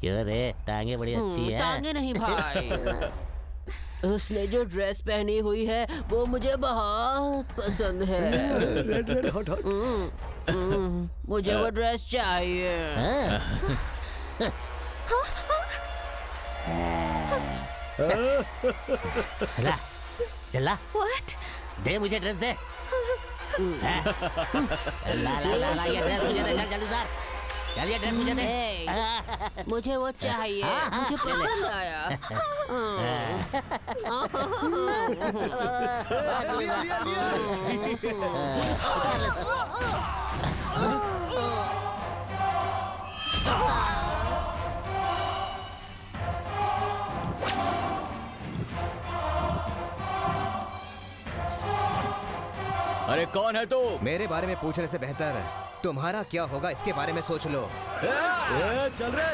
क्यों रे, टांगे बड़ी अच्छी है। टांगे नहीं भाई, उसने जो ड्रेस पहनी हुई है वो मुझे बहुत पसंद है। Red red hot hot. मुझे वो ड्रेस चाहिए। चला चला, What? दे मुझे ड्रेस दे। ला ला ला ला, ये ड्रेस मुझे दे, चल जल्दी सर, चल ये ड्रेस मुझे दे। ए, मुझे वो चाहिए, मुझे पसंद आया। लिया लिया लिया। अरे कौन है तू? मेरे बारे में पूछने से बेहतर तुम्हारा क्या होगा इसके बारे में सोच लो। चल रे।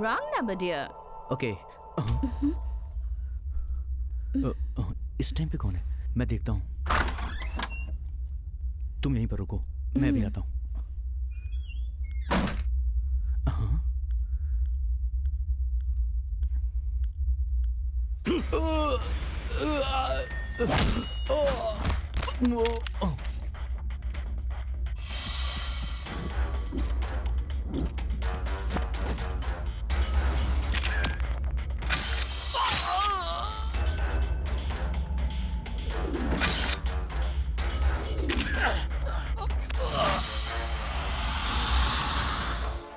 Wrong number, dear. ओके। इस टाइम पे कौन है? मैं देखता हूँ। तुम यहीं पर रुको, मैं भी आता हूँ।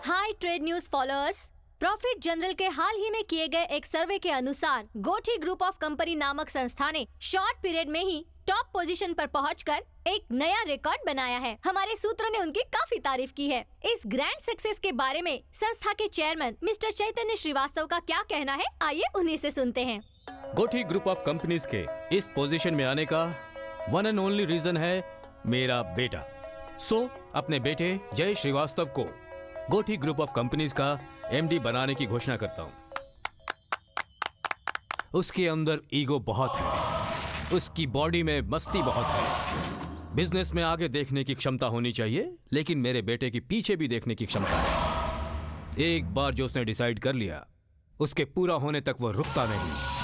Hi trade news followers, profit general के हाल ही में किए गए एक सर्वे के अनुसार गोठी ग्रुप ऑफ कंपनी नामक संस्था ने शॉर्ट पीरियड में ही टॉप पोजीशन पर पहुंचकर एक नया रिकॉर्ड बनाया है। हमारे सूत्रों ने उनकी काफी तारीफ की है। इस ग्रैंड सक्सेस के बारे में संस्था के चेयरमैन मिस्टर चैतन्य श्रीवास्तव का क्या कहना है, आइए उन्हीं से सुनते हैं। गोठी ग्रुप ऑफ कंपनीज के इस पोजीशन में आने का वन एंड ओनली रीजन है मेरा बेटा। सो अपने बेटे जय श्रीवास्तव को गोठी ग्रुप ऑफ कंपनीज का एमडी बनाने की घोषणा करता हूं। उसके अंदर ईगो बहुत है, उसकी बॉडी में मस्ती बहुत है। बिजनेस में आगे देखने की क्षमता होनी चाहिए, लेकिन मेरे बेटे की पीछे भी देखने की क्षमता है। एक बार जो उसने डिसाइड कर लिया, उसके पूरा होने तक वो रुकता नहीं।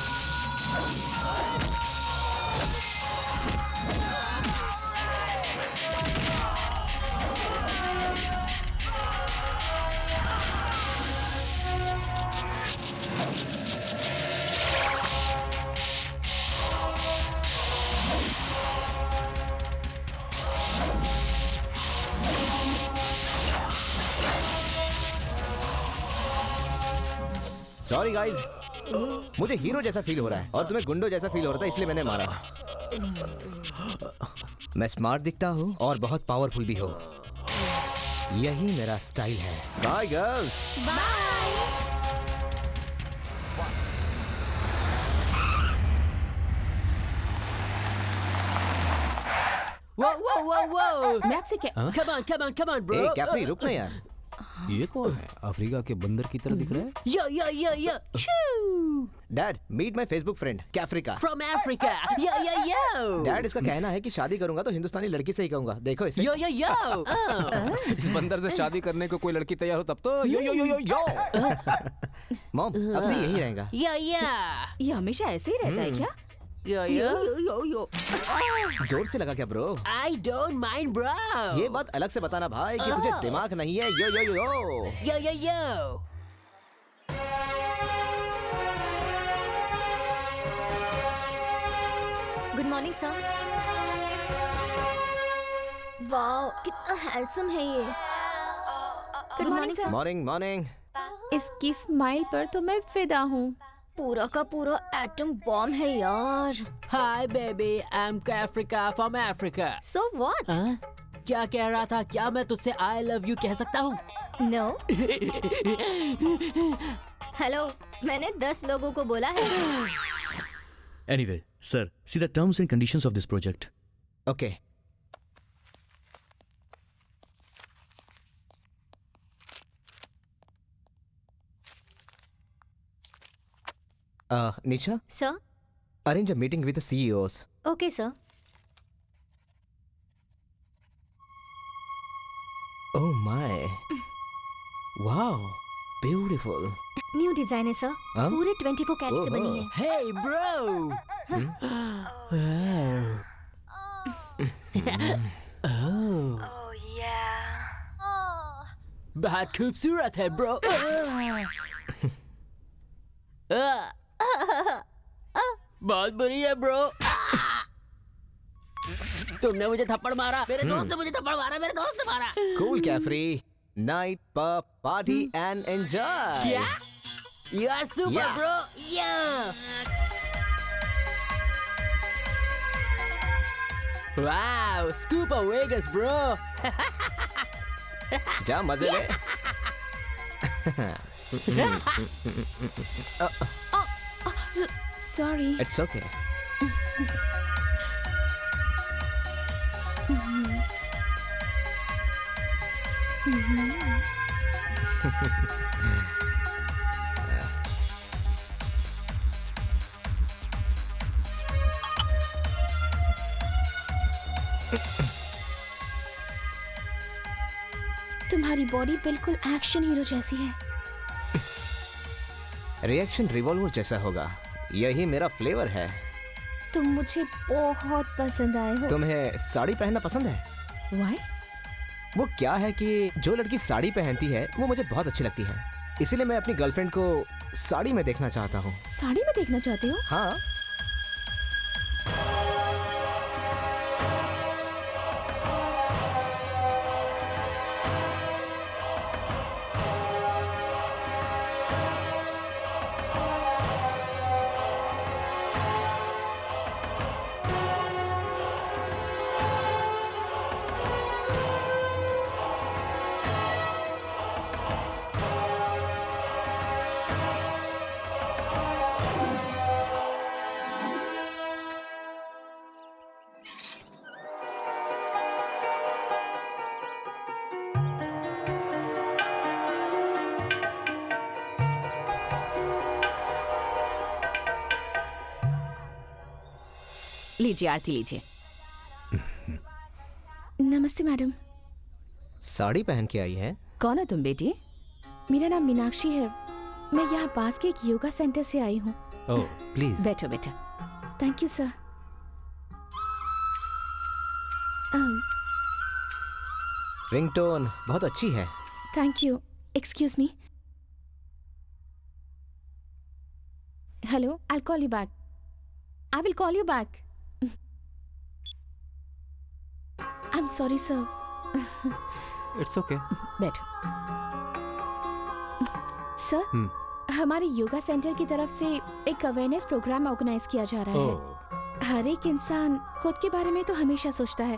सॉरी गाइस, मुझे हीरो जैसा फील हो रहा है और तुम्हें गुंडो जैसा फील हो रहा था, इसलिए मैंने मारा। मैं स्मार्ट दिखता हूँ और बहुत पावरफुल भी हो, यही मेरा स्टाइल है। Bye girls. Bye. Whoa, whoa, whoa, whoa! मैं आपसे क्या Come on, come on, come on, A bro. कैफरी रुक ना यार। ये कौन है? अफ्रीका के बंदर की तरह दिख रहा है। Yo, yo, yo, yo. Shoo! Dad meet my Facebook friend Caffrey का। From Africa. Yo, yo, yo. Dad इसका कहना है कि शादी करूंगा तो हिंदुस्तानी लड़की से ही कहूंगा। देखो इसे। Yo, yo, yo. इस बंदर से शादी करने को कोई लड़की तैयार हो तब तो यो यो यो यो यो। मॉम अब से यही रहेगा। Yo, yo. ये हमेशा ऐसे ही रहता है क्या? Yo, yo. जोर से लगा क्या bro? I don't mind, bro. ये बात अलग से बताना भाई कि तुझे दिमाग नहीं है। यो यो यो यो। Yo, yo, yo. Good morning sir. Wow, कितना हैंडसम है ये। Good morning sir. Morning morning. इसकी स्माइल पर तो मैं फिदा हूँ। पूरा का पूरा एटम बॉम्ब है यार। Hi, baby. I'm Africa from Africa. So what? हाँ? क्या कह रहा था? क्या मैं तुझसे I love you कह सकता हूँ? नो। हेलो, मैंने 10 लोगों को बोला है। Anyway, sir, see the terms and conditions of this project. Okay. Nisha, sir? arrange a meeting with the CEOs. Okay sir. Oh my. Wow. Beautiful. New design है sir. हाँ? पूरे 24 कैरेट से बनी है। Hey, bro. बहुत खूबसूरत है bro. बहुत बुरी है ब्रो। तुमने मुझे थप्पड़ मारा। मेरे दोस्त ने मुझे थप्पड़ मारा। मेरे दोस्त ने मारा। Cool Caffrey. Night, pub, party and enjoy. क्या? You are super, Yeah. bro. Yeah. Wow, scoop of Vegas, bro. जा मजे ले। सॉरी। It's okay. तुम्हारी बॉडी बिल्कुल एक्शन हीरो जैसी है। रिएक्शन रिवॉल्वर जैसा होगा। यही मेरा फ्लेवर है। तुम मुझे बहुत पसंद आए हो। तुम्हें साड़ी पहनना पसंद है? Why? वो क्या है कि जो लड़की साड़ी पहनती है वो मुझे बहुत अच्छी लगती है। इसीलिए मैं अपनी गर्लफ्रेंड को साड़ी में देखना चाहता हूँ। साड़ी में देखना चाहते हो? हाँ। लीजिए आरती लीजिए। नमस्ते मैडम। साड़ी पहन के आई है? कौन हो तुम बेटी? मेरा नाम मीनाक्षी है। मैं यहाँ पास के एक योगा सेंटर से आई हूँ। Oh please. बैठो बेटा। Thank you sir. रिंगटोन बहुत अच्छी है। Thank you. Excuse me. Hello, I call you back. I will call you back. I am sorry sir. It's okay. बैठो। सर, हमारे योगा सेंटर की तरफ से एक अवेयरनेस प्रोग्राम ऑर्गेनाइज किया जा रहा है। हर एक इंसान खुद के बारे में तो हमेशा सोचता है,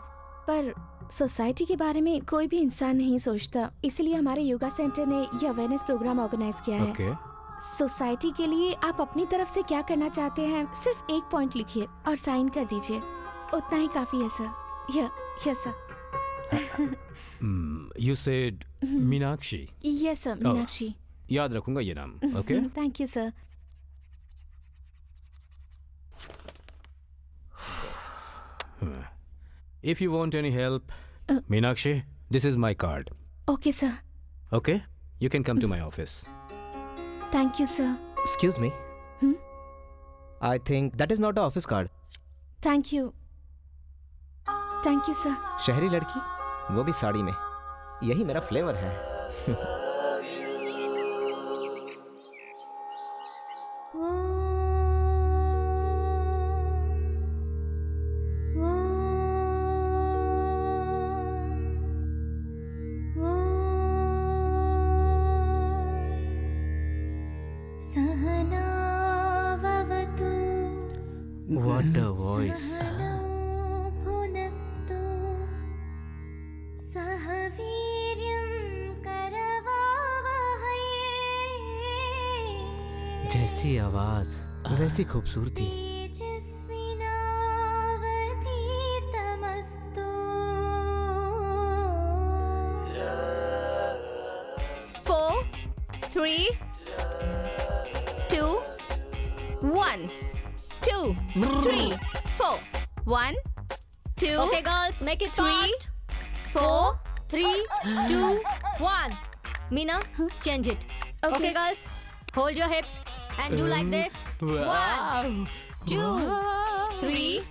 पर सोसाइटी के बारे में कोई भी इंसान नहीं सोचता। इसलिए हमारे योगा सेंटर ने यह अवेयरनेस प्रोग्राम ऑर्गेनाइज किया है। सोसाइटी के लिए आप अपनी तरफ से क्या करना चाहते हैं, सिर्फ एक पॉइंट लिखिए और साइन कर दीजिए। उतना ही काफी है सर। क्या? सोसाइटी के लिए? Yes, sir. You said Meenakshi. Yes, sir, Meenakshi. याद रखूंगा ये नाम. Okay. Thank you, sir. If you want any help, Meenakshi, this is my card. Okay, sir. Okay? You can come to my office. Thank you, sir. Excuse me. I think that is not an office card. Thank you. Thank you, sir. शहरी लड़की, वो भी साड़ी में. यही मेरा flavour है. What a voice. जैसी आवाज वैसी खूबसूरती. Four, three, two, one, two, three, four, one, two. Okay, girls, make it Three, fast. 4, 3, 2, 1. Meena, change it. Okay, girls, hold your hips and do like this. 1, 2, 3.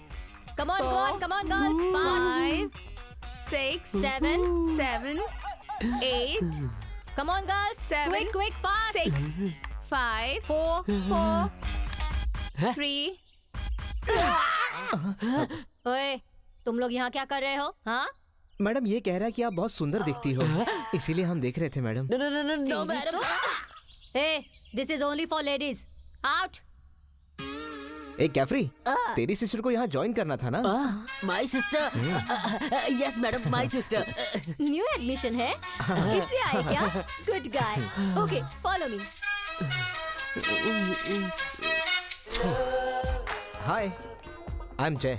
Come on, go on, come on, girls. Fast. 5, 6, 7. 7, 8, Come on, girls. 7, Quick, quick, fast. 6, 5, 4. 4, 3. ओए, तुम लोग यहाँ क्या कर रहे हो? हाँ? Madam ये कह रहा है कि आप बहुत सुंदर दिखती हो. इसीलिए हम देख रहे थे madam. No, madam. Hey, this is only for ladies. Out. एक कैफरी, तेरी सिस्टर को यहाँ ज्वाइन करना था ना? My sister. Yes, madam, my sister. New admission है? इसलिए आए क्या? Good guy. Okay, follow me. Hi, I'm Jay,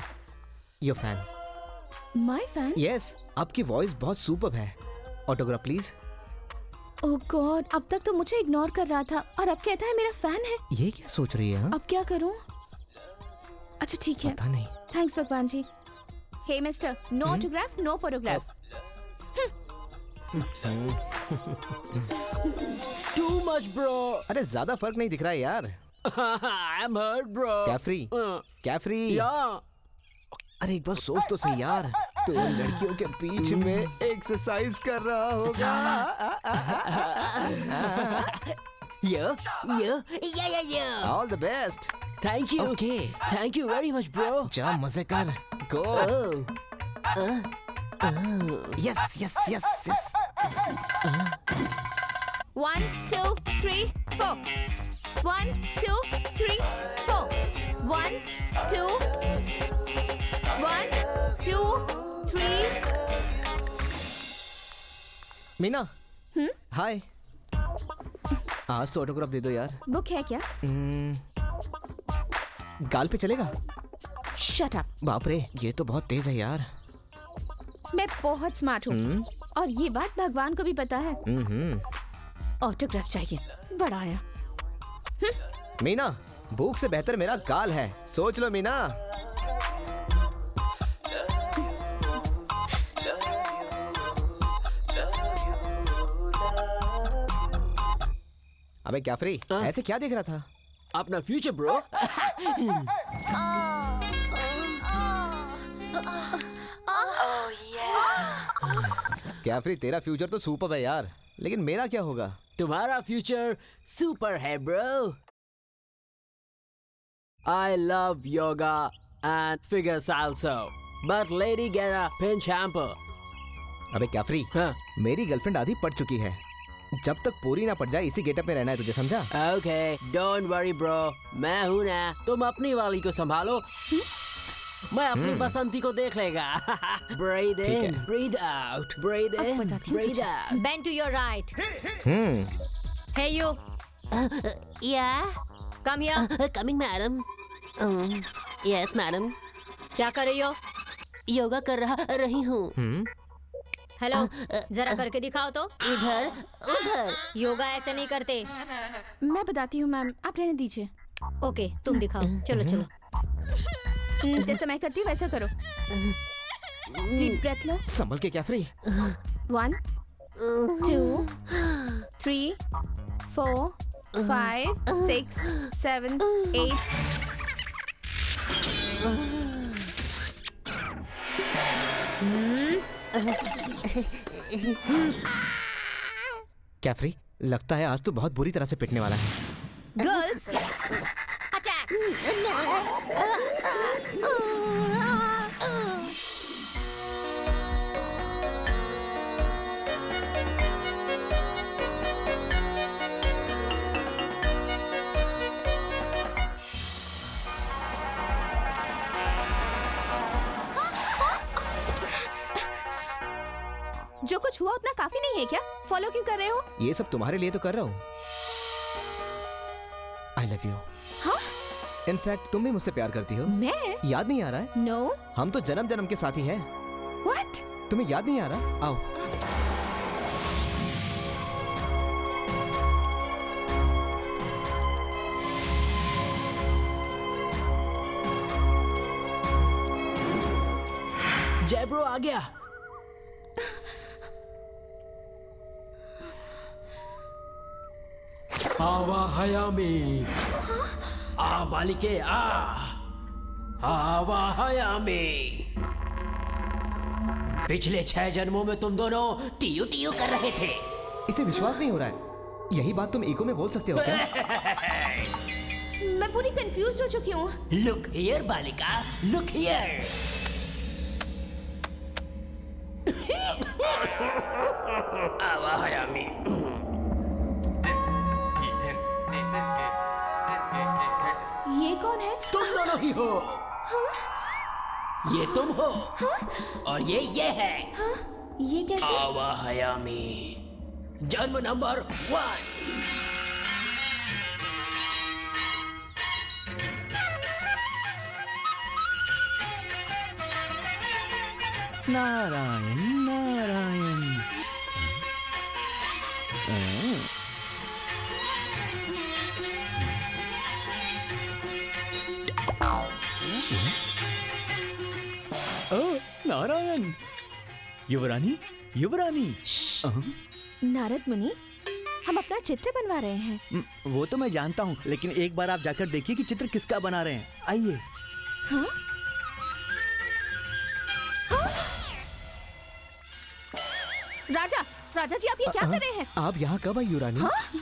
your fan. My fan? Yes, आपकी वॉइस बहुत सुपर्ब है. Autograph please. Oh God, अब तक तो मुझे इग्नोर कर रहा था और अब कहता है मेरा फैन है. ये क्या सोच रही है? हाँ? अब क्या करूं? अच्छा ठीक है. पता नहीं. थैंक्स भगवान जी. Hey mister, no autograph, no photograph. Too much, bro. अरे ज्यादा फर्क नहीं दिख रहा है यार. I'm hurt, bro. कैफरी, कैफरी. Yeah. अरे एक बार सोच तो सही यार. तो लड़कियों के बीच में एक्सरसाइज कर रहा होगा. Yeah. All the best. Thank you. Okay. Thank you very much, bro. जा मजे कर. Go. Yes, yes, yes, yes. 1, 2, 3, 4. 1, 2, 3, 4. 1, 2, 1, 2, 3. Meena. हाय. आज तो ऑटोग्राफ दे दो यार. बुक है क्या? गाल पे चलेगा? Shut up. बाप रे, ये तो बहुत तेज है यार. मैं बहुत स्मार्ट हूँ और ये बात भगवान को भी पता है. ऑटोग्राफ चाहिए. बड़ा आया. मीना, बुक से बेहतर मेरा गाल है. सोच लो मीना. अबे क्या फ्री, ऐसे क्या देख रहा था? अपना फ्यूचर, ब्रो. क्या फ्री, तेरा फ्यूचर तो सुपर है यार, लेकिन मेरा क्या होगा? तुम्हारा फ्यूचर सुपर है, bro. I love yoga and figures also, but lady get a pinch hamper. अबे क्या फ्री, हाँ. मेरी गर्लफ्रेंड आधी पड़ चुकी है. जब तक पूरी ना पड़ जाए इसी गेटअप में रहना है तुझे, समझा? Okay, don't worry, bro. मैं हूँ ना. तुम अपनी वाली को संभालो. मैं अपनी बसंती को देख लेगा. Breathe in, breathe out, breathe in, breathe out. Bend to your right. Hey you. Yeah. Come here. Coming, madam. Yes, madam. क्या कर रही हो? योगा कर रही हूँ। हेलो, जरा करके दिखाओ तो। इधर उधर। योगा ऐसे नहीं करते। मैं बताती हूँ मैम, आप रहने दीजिए। ओके, तुम दिखाओ। चलो चलो। जैसे मैं करती हूँ वैसा करो। डीप ब्रेथ लो। संभल के कैफरी। 1 2 3 4 5 6 7 8। कैफरी, लगता है आज तो बहुत बुरी तरह से पिटने वाला है। Girls attack. जो कुछ हुआ उतना काफी नहीं है क्या? फॉलो क्यों कर रहे हो? ये सब तुम्हारे लिए तो कर रहा हूँ। आई लव यू। हाँ? इनफैक्ट तुम भी मुझसे प्यार करती हो। मैं? याद नहीं आ रहा है? नो। हम तो जन्म जन्म के साथी हैं। व्हाट? तुम्हें याद नहीं आ रहा? आओ। जय ब्रो आ गया। आवा हयामी। आ बालिके आ। आवा हयामी। पिछले 6 जन्मों में तुम दोनों टीयू टीयू कर रहे थे। इसे विश्वास नहीं हो रहा है। यही बात तुम ईगो में बोल सकते हो क्या? मैं पूरी कंफ्यूज हो चुकी हूँ। लुक हियर बालिका, लुक हियर। आवा हयामी। ये कौन है? तुम दोनों ही हो। ये तुम हो और ये है। ये कैसे? आवा हयामी। जन्म नंबर 1। नारायण नारायण। नारायण। युवरानी, युवरानी। नारद मुनि, हम अपना चित्र बनवा रहे हैं। वो तो मैं जानता हूँ, लेकिन एक बार आप जाकर देखिए कि चित्र किसका बना रहे हैं। आइए। हाँ? राजा, राजा जी आप ये क्या कर रहे हैं? आप यहाँ कब आई युवरानी?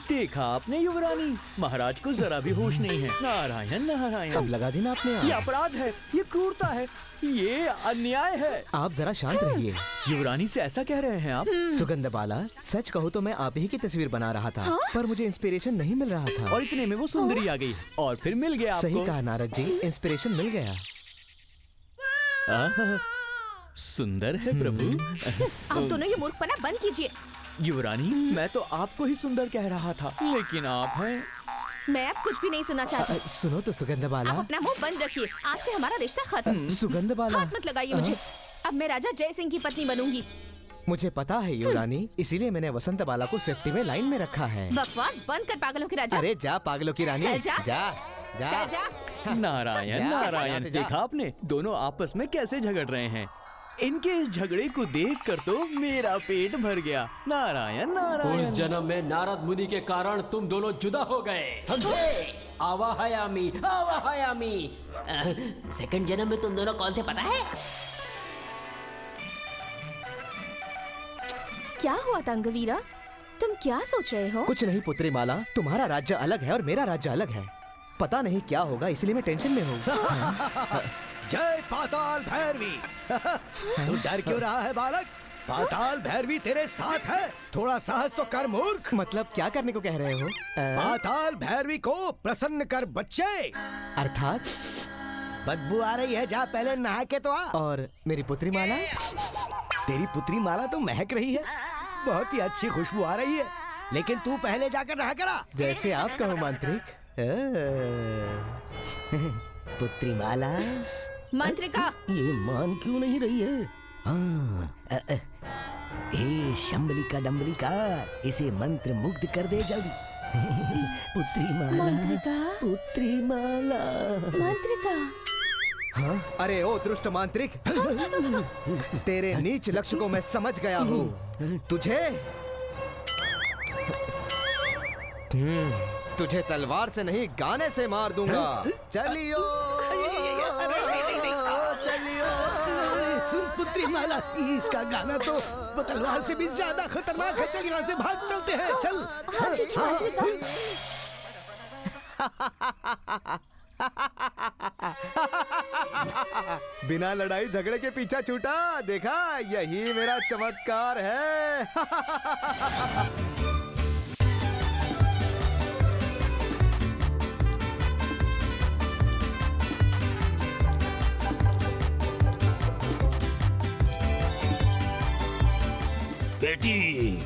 देखा आपने युवरानी, महाराज को जरा भी होश नहीं है। नारायण नारायण। अब लगा दी ना आपने ये आग। अपराध है, ये क्रूरता है, ये अन्याय है। आप जरा शांत रहिए। युवरानी से ऐसा कह रहे हैं आप? सुगंध बाला, सच कहूँ तो मैं आप ही की तस्वीर बना रहा था, पर मुझे इंस्पिरेशन नहीं मिल रहा था। और इतने में वो सुंदरी आ गई और फिर मिल गया आपको। सही कहा नारद जी, इंस्पिरेशन मिल गया। आहा, सुंदर है प्रभु। आप दोनों ये मूर्खपना बंद कीजिए। युवरानी, मैं तो आपको ही सुंदर कह रहा था, लेकिन आप हैं। मैं अब कुछ भी नहीं सुनना चाहती। सुनो तो सुगंध बाला। आप अपना मुंह बंद रखिए। आज से हमारा रिश्ता खत्म। सुगंध बाला, हाथ मत लगाइए मुझे। अब मैं राजा जय सिंह की पत्नी बनूंगी। मुझे पता है युवरानी, इसीलिए मैंने वसंत बाला को सेफ्टी में लाइन में रखा है। बकवास बंद कर पागलों के राजा। अरे जा पागलों की रानी। चल जा। जा जा। चल जा। नारायण जा, नारायण। जा, जा। देखा आपने, दोनों आपस में कैसे झगड़ रहे हैं। इनके इस झगड़े को देखकर तो मेरा पेट भर गया। नारायण उस नारायण। जन्म में नारद मुनि के कारण तुम दोनों जुदा हो गए, समझे? आवा हयामी, आवा हयामी। सेकंड जन्म में तुम दोनों कौन थे पता है? क्या हुआ तंगवीरा? तुम क्या सोच रहे हो? कुछ नहीं पुत्री माला, तुम्हारा राज्य अलग है और मेरा राज्य अलग है। पता नहीं क्या होगा, इसलिए मैं टेंशन में हूँ। जय पाताल भैरवी। तू डर क्यों रहा है बालक? पाताल भैरवी तेरे साथ है। थोड़ा साहस तो कर मूर्ख। मतलब क्या करने को कह रहे हो? पाताल भैरवी को प्रसन्न कर बच्चे। अर्थात बदबू आ रही है, जा पहले नहा के तो आ। और मेरी पुत्री माला? तेरी पुत्री माला तो महक रही है, बहुत ही अच्छी खुशबू आ रही है, लेकिन तू पहले जाकर नहा कर आ। जैसे आप कहो मंत्रिक। पुत्री माला, मंत्रिका। ये मान क्यों नहीं रही है? हाँ, ए शंबलिका डम्बलिका, इसे मंत्र मुग्ध कर दे जल्दी। पुत्री माला, मंत्रिका। पुत्री माला। मंत्रिका। हाँ? अरे ओ दुष्ट मांत्रिक, तेरे नीच लक्ष्य को मैं समझ गया हूँ। तुझे तलवार से नहीं गाने से मार दूंगा। चलियो चलियो। सुन पुत्री माला, इसका गाना तो तलवार से भी ज्यादा खतरनाक है। चल यहाँ से भाग चलते हैं, चल। हाँ ठीक है मंत्रिका। बिना लड़ाई झगड़े के पीछा छूटा, देखा? यही मेरा चमत्कार है। बेटी,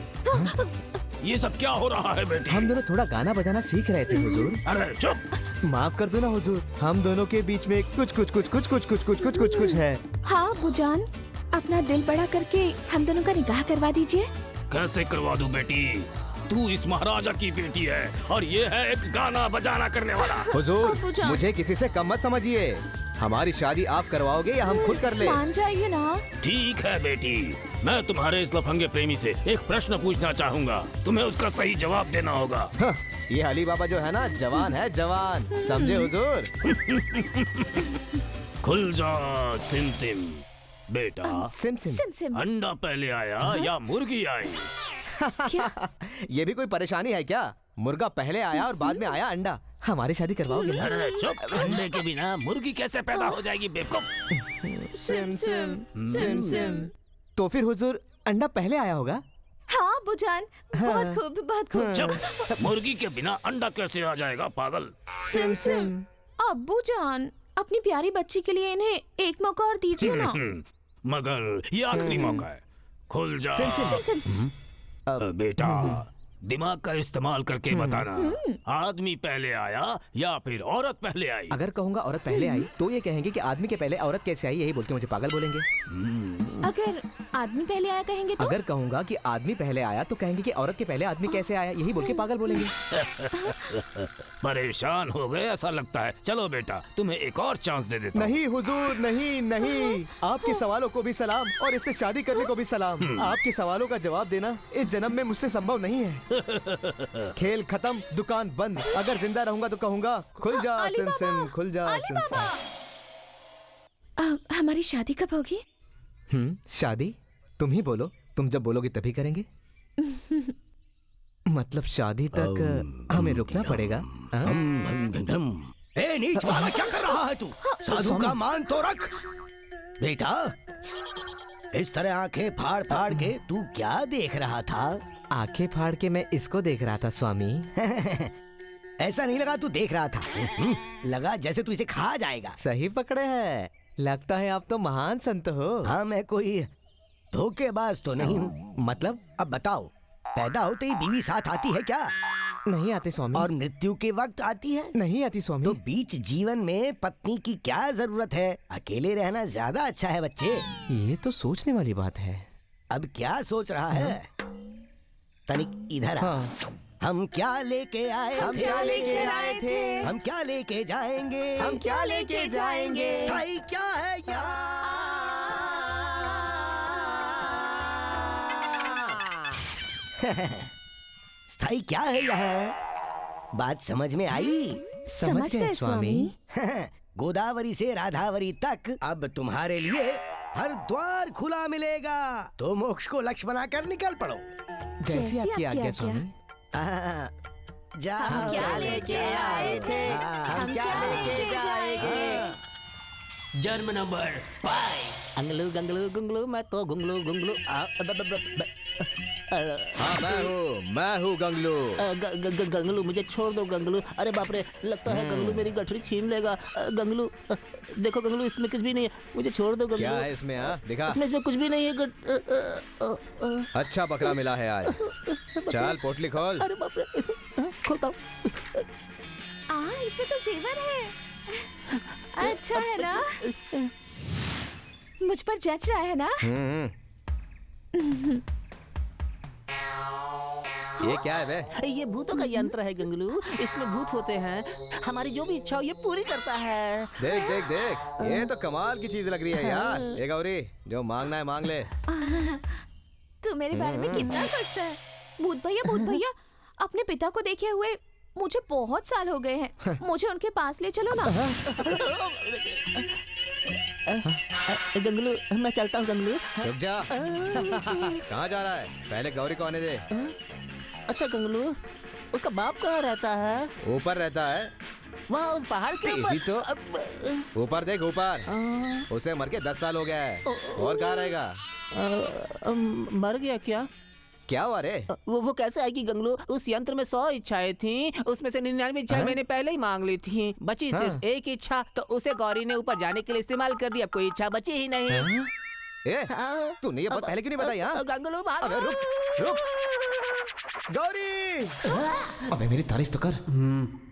ये सब क्या हो रहा है बेटी? हम दोनों थोड़ा गाना बजाना सीख रहे थे हुजूर। अरे चुप! माफ कर दो ना हुजूर, हम दोनों के बीच में कुछ है। हाँ बुजान, अपना दिल बड़ा करके हम दोनों का निकाह करवा दीजिए। कैसे करवा दूं बेटी? तू इस महाराजा की बेटी है और ये है एक गाना बजाना करने वाला। हुजूर, बुजान। मुझे किसी से कम मत समझिए। हमारी शादी आप करवाओगे या हम खुद कर ले? मान जाइए ना। ठीक है बेटी, मैं तुम्हारे इस लफंगे प्रेमी से एक प्रश्न पूछना चाहूंगा, तुम्हें उसका सही जवाब देना होगा। हाँ, ये अली बाबा जो है ना, जवान है जवान, समझे हुजूर? खुल जा सिम सिम बेटा। SIM SIM. SIM SIM. अंडा पहले आया या मुर्गी आई? ये भी कोई परेशानी है क्या? मुर्गा पहले आया और बाद में आया अंडा। हमारी शादी करवाओगे ना? अरे चुप! अंडे के बिना मुर्गी कैसे पैदा हो जाएगी बेवकूफ? SIM SIM. SIM SIM. तो फिर हुजूर, अंडा पहले आया होगा? हाँ बुजान, बहुत खूब बहुत खूब। चुप! मुर्गी के बिना अंडा कैसे आ जाएगा पागल? SIM SIM. अब्बू जान, अपनी प्यारी बच्ची के लिए इन्हें एक मौका और दीजिए ना। मगर ये आखिरी मौका है। खुल जा सिम सिम। बेटा, दिमाग का इस्तेमाल करके बताना, आदमी पहले आया या फिर औरत पहले आई? अगर कहूँगा औरत पहले आई तो ये कहेंगे कि आदमी के पहले औरत कैसे आई, यही बोल के मुझे पागल बोलेंगे। अगर आदमी पहले आया कहेंगे तो? अगर कहूँगा कि आदमी पहले आया तो कहेंगे कि औरत के पहले आदमी कैसे आया, यही बोल के पागल बोलेंगे। परेशान हो गए ऐसा लगता है। चलो बेटा, तुम्हें एक और चांस दे देता हूं। नहीं हुजूर, नहीं नहीं। आपके सवालों को भी सलाम और इससे शादी करने को भी सलाम। आपके सवालों का जवाब देना इस जन्म में मुझसे संभव नहीं है। खेल खत्म, दुकान बंद। अगर जिंदा रहूंगा तो कहूंगा खुल जा सिम सिम, खुल जा सिम सिम। हमारी शादी कब होगी? शादी? तुम ही बोलो, तुम जब बोलोगी तभी करेंगे। मतलब शादी तक हमें रुकना पड़ेगा। ए नीच वाला, क्या कर रहा है तू? साधु का मान तो रख बेटा। इस तरह आंखें फाड़ फाड़ के तू क्या देख रहा था? आंखें फाड़ के मैं इसको देख रहा था स्वामी। ऐसा नहीं लगा तू देख रहा था, लगा जैसे तू इसे खा जाएगा। सही पकड़े हैं, लगता है आप तो महान संत हो। हाँ, मैं कोई धोखेबाज तो नहीं हूँ। मतलब? अब बताओ, पैदा होते ही बीवी साथ आती है क्या? नहीं आती स्वामी। और मृत्यु के वक्त आती है? नहीं आती स्वामी। तो बीच जीवन में पत्नी की क्या जरूरत है? अकेले रहना ज्यादा अच्छा है बच्चे। ये तो सोचने वाली बात है। अब क्या सोच रहा है? तनिक इधर आ। हम क्या लेके आए थे? हम क्या लेके आए थे? हम क्या लेके जाएंगे? हम क्या लेके जाएंगे? स्थाई क्या है यहाँ? स्थाई क्या है यहाँ? बात समझ में आई? समझ गए स्वामी। गोदावरी से राधावरी तक अब तुम्हारे लिए हर द्वार खुला मिलेगा, तो मोक्ष को लक्ष्य बनाकर निकल पड़ो। जैसी आपकी आज्ञा स्वामी। जाओ। हम क्या लेके आए थे? हम क्या लेके जाएंगे? जन्म नंबर 5। अंगलू गंगलू गुंगलू, मैं तो गुंगलू गुंगलू। मैं हूँ गंगलू। गंगलू, मुझे छोड़ दो गंगलू। अरे बाप रे, लगता है गंगलू मेरी गठरी छीन लेगा। गंगलू, देखो गंगलू, इसमें कुछ भी नहीं है, मुझे छोड़ दो गंगलू। क्या है इसमें? दिखा। इसमें कुछ भी नहीं है। अच्छा बकरा मिला है आज। चल पोटली खोल। अरे बाप रे, खोलता हूँ। इसमें तो जेवर है। अच्छा है ना? मुझ पर जच रहा है ना? ये क्या है बे? ये भूतों का यंत्र है गंगलू, इसमें भूत होते हैं, हमारी जो भी इच्छा हो ये पूरी करता है। देख देख देख, ये तो कमाल की चीज लग रही है यार। ये गौरी, जो मांगना है मांग ले। तू मेरे बारे में कितना सोचता है? भूत भैया, अपने पिता को देखे हुए मुझे बहुत साल हो गए हैं। मुझे उनके पास ले चलो ना। गंगलू, मैं चलता हूँ गंगलू। रुक जा। कहाँ जा रहा है? पहले गौरी को आने दे। अच्छा गंगलू, उसका बाप कहाँ रहता है? ऊपर रहता है। वहाँ उस पहाड़ के तेरी तो। ऊपर। ऊपर देख ऊपर। उसे मर के 10 साल हो गया है। और कहाँ रहेगा? मर गया क्या? क्या हुआ रे? वो कैसे आएगी गंगलू? उस यंत्र में 100 इच्छाएं थी, उसमें से 99 इच्छाएं मैंने पहले ही मांग ली थी। बची सिर्फ एक इच्छा, तो उसे गौरी ने ऊपर जाने के लिए इस्तेमाल कर दिया। अब कोई इच्छा बची ही नहीं। तूने ये बात पहले क्यों नहीं बताई? गंगलू भाग। अबे रुक रुक। गौरी! अबे मेरी तारीफ तो कर।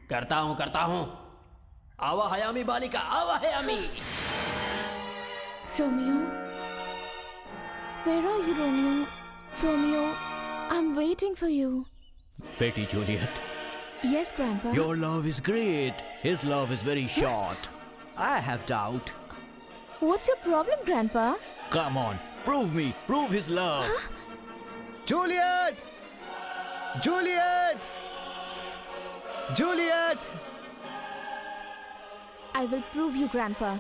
करता हूँ। आवा हयामी बालिका, आवा हयामी। Romeo, where are you, Romeo? Romeo, I'm waiting for you. बेटी Juliet, Yes, Grandpa. Your love is great. His love is very short. I have doubt. What's your problem, Grandpa? Come on, prove me. Prove his love. Juliet! Juliet! Juliet! I will prove you, Grandpa.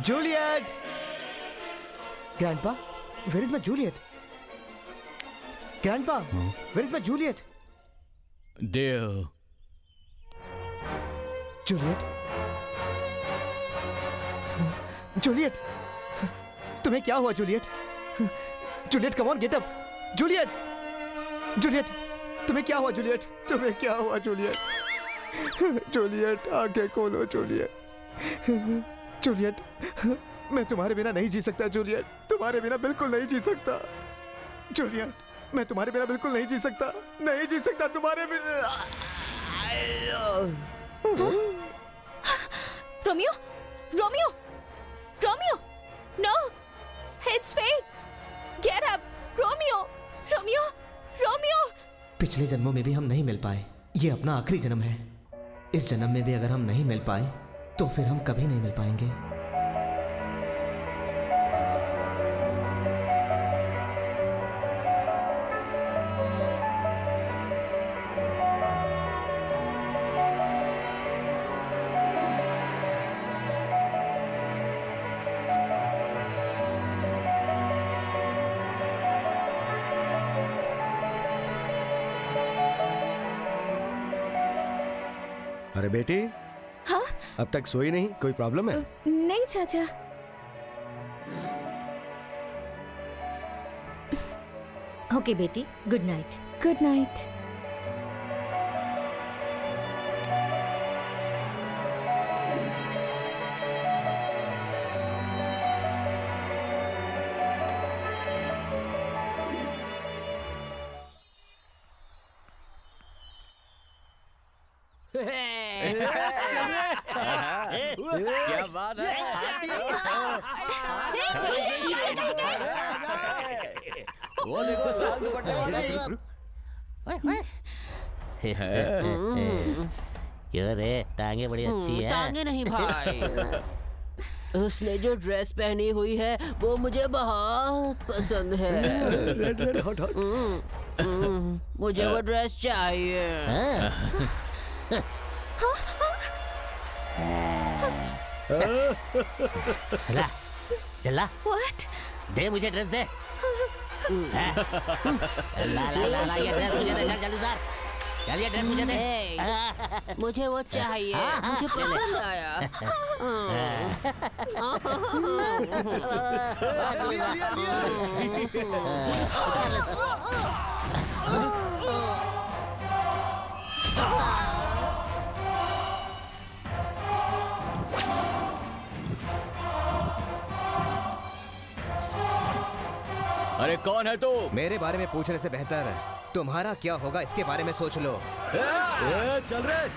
Juliet! Grandpa, where is my Juliet? Grandpa, where is my Juliet? dear, Juliet? Juliet! तुम्हें क्या हुआ Juliet? Juliet, come on, get up! Juliet! Juliet! तुम्हें क्या हुआ Juliet? तुम्हें क्या हुआ Juliet? Juliet, आंखें खोलो जूलियट। जूलियट, मैं तुम्हारे बिना नहीं जी सकता जूलियट। तुम्हारे बिना बिल्कुल नहीं जी सकता जूलियट। मैं तुम्हारे बिना बिल्कुल नहीं जी सकता। नहीं जी सकता तुम्हारे बिना। Romeo! Romeo! Romeo! No! It's fake! Get up! Romeo! Romeo! Romeo! पिछले जन्मों में भी हम नहीं मिल पाए। ये अपना आखिरी जन्म है। इस जन्म में भी अगर हम नहीं मिल पाए तो फिर हम कभी नहीं मिल पाएंगे। अरे बेटी, हाँ? अब तक सोई नहीं? कोई प्रॉब्लम है? नहीं चाचा। ओके बेटी, गुड नाइट। Good night. क्या बात है? वो देखो, लाल दुपट्टे वाली। क्यों रे, टांगे बड़ी अच्छी है। टांगे नहीं भाई। उसने जो ड्रेस पहनी हुई है वो मुझे बहुत पसंद है। Red red hot hot. मुझे वो ड्रेस चाहिए। चला What? दे मुझे ड्रेस दे। ला ला ला ला, ये ड्रेस मुझे दे। चल जल्दी उतार, चल ये ड्रेस मुझे दे। मुझे वो चाहिए, मुझे पसंद आया। अरे कौन है तू? मेरे बारे में पूछने से बेहतर तुम्हारा क्या होगा इसके बारे में सोच लो। चल रहे।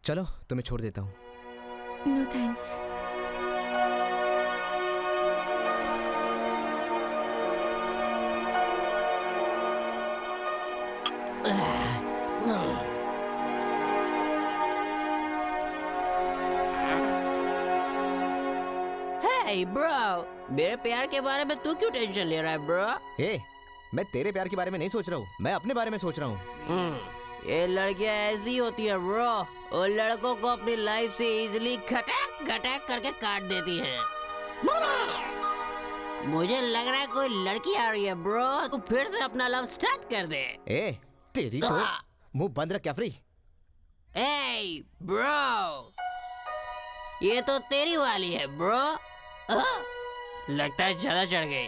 चलो तुम्हें छोड़ देता हूँ। No thanks. Hey bro, मेरे प्यार के बारे में तू क्यों टेंशन ले रहा है ब्रो? ए, मैं तेरे प्यार के बारे में नहीं सोच रहा हूँ, मैं अपने बारे में सोच रहा हूँ। ये लड़कियां ऐसी होती है ब्रो, और लड़कों को अपनी लाइफ से इजीली खटक खटक करके काट देती हैं। मुझे लग रहा है कोई लड़की आ रही है ब्रो, तू फिर से अपना लव स्टार्ट कर दे। ए, तेरी तो मुंह बंद रख कैफरी। ए ब्रो, ये तो तेरी वाली है ब्रो। लगता है ज्यादा चढ़ गई।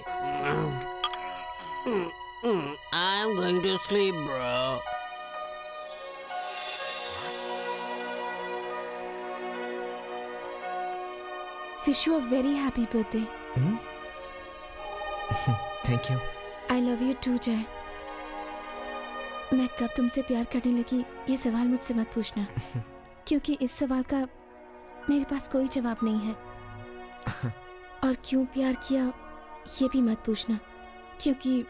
I am going to sleep bro. Wish you a very happy birthday. Thank you. I love you too Jay. मैं कब तुमसे प्यार करने लगी ये सवाल मुझसे मत पूछना, क्योंकि इस सवाल का मेरे पास कोई जवाब नहीं है। और क्यों प्यार किया ये भी मत पूछना, क्योंकि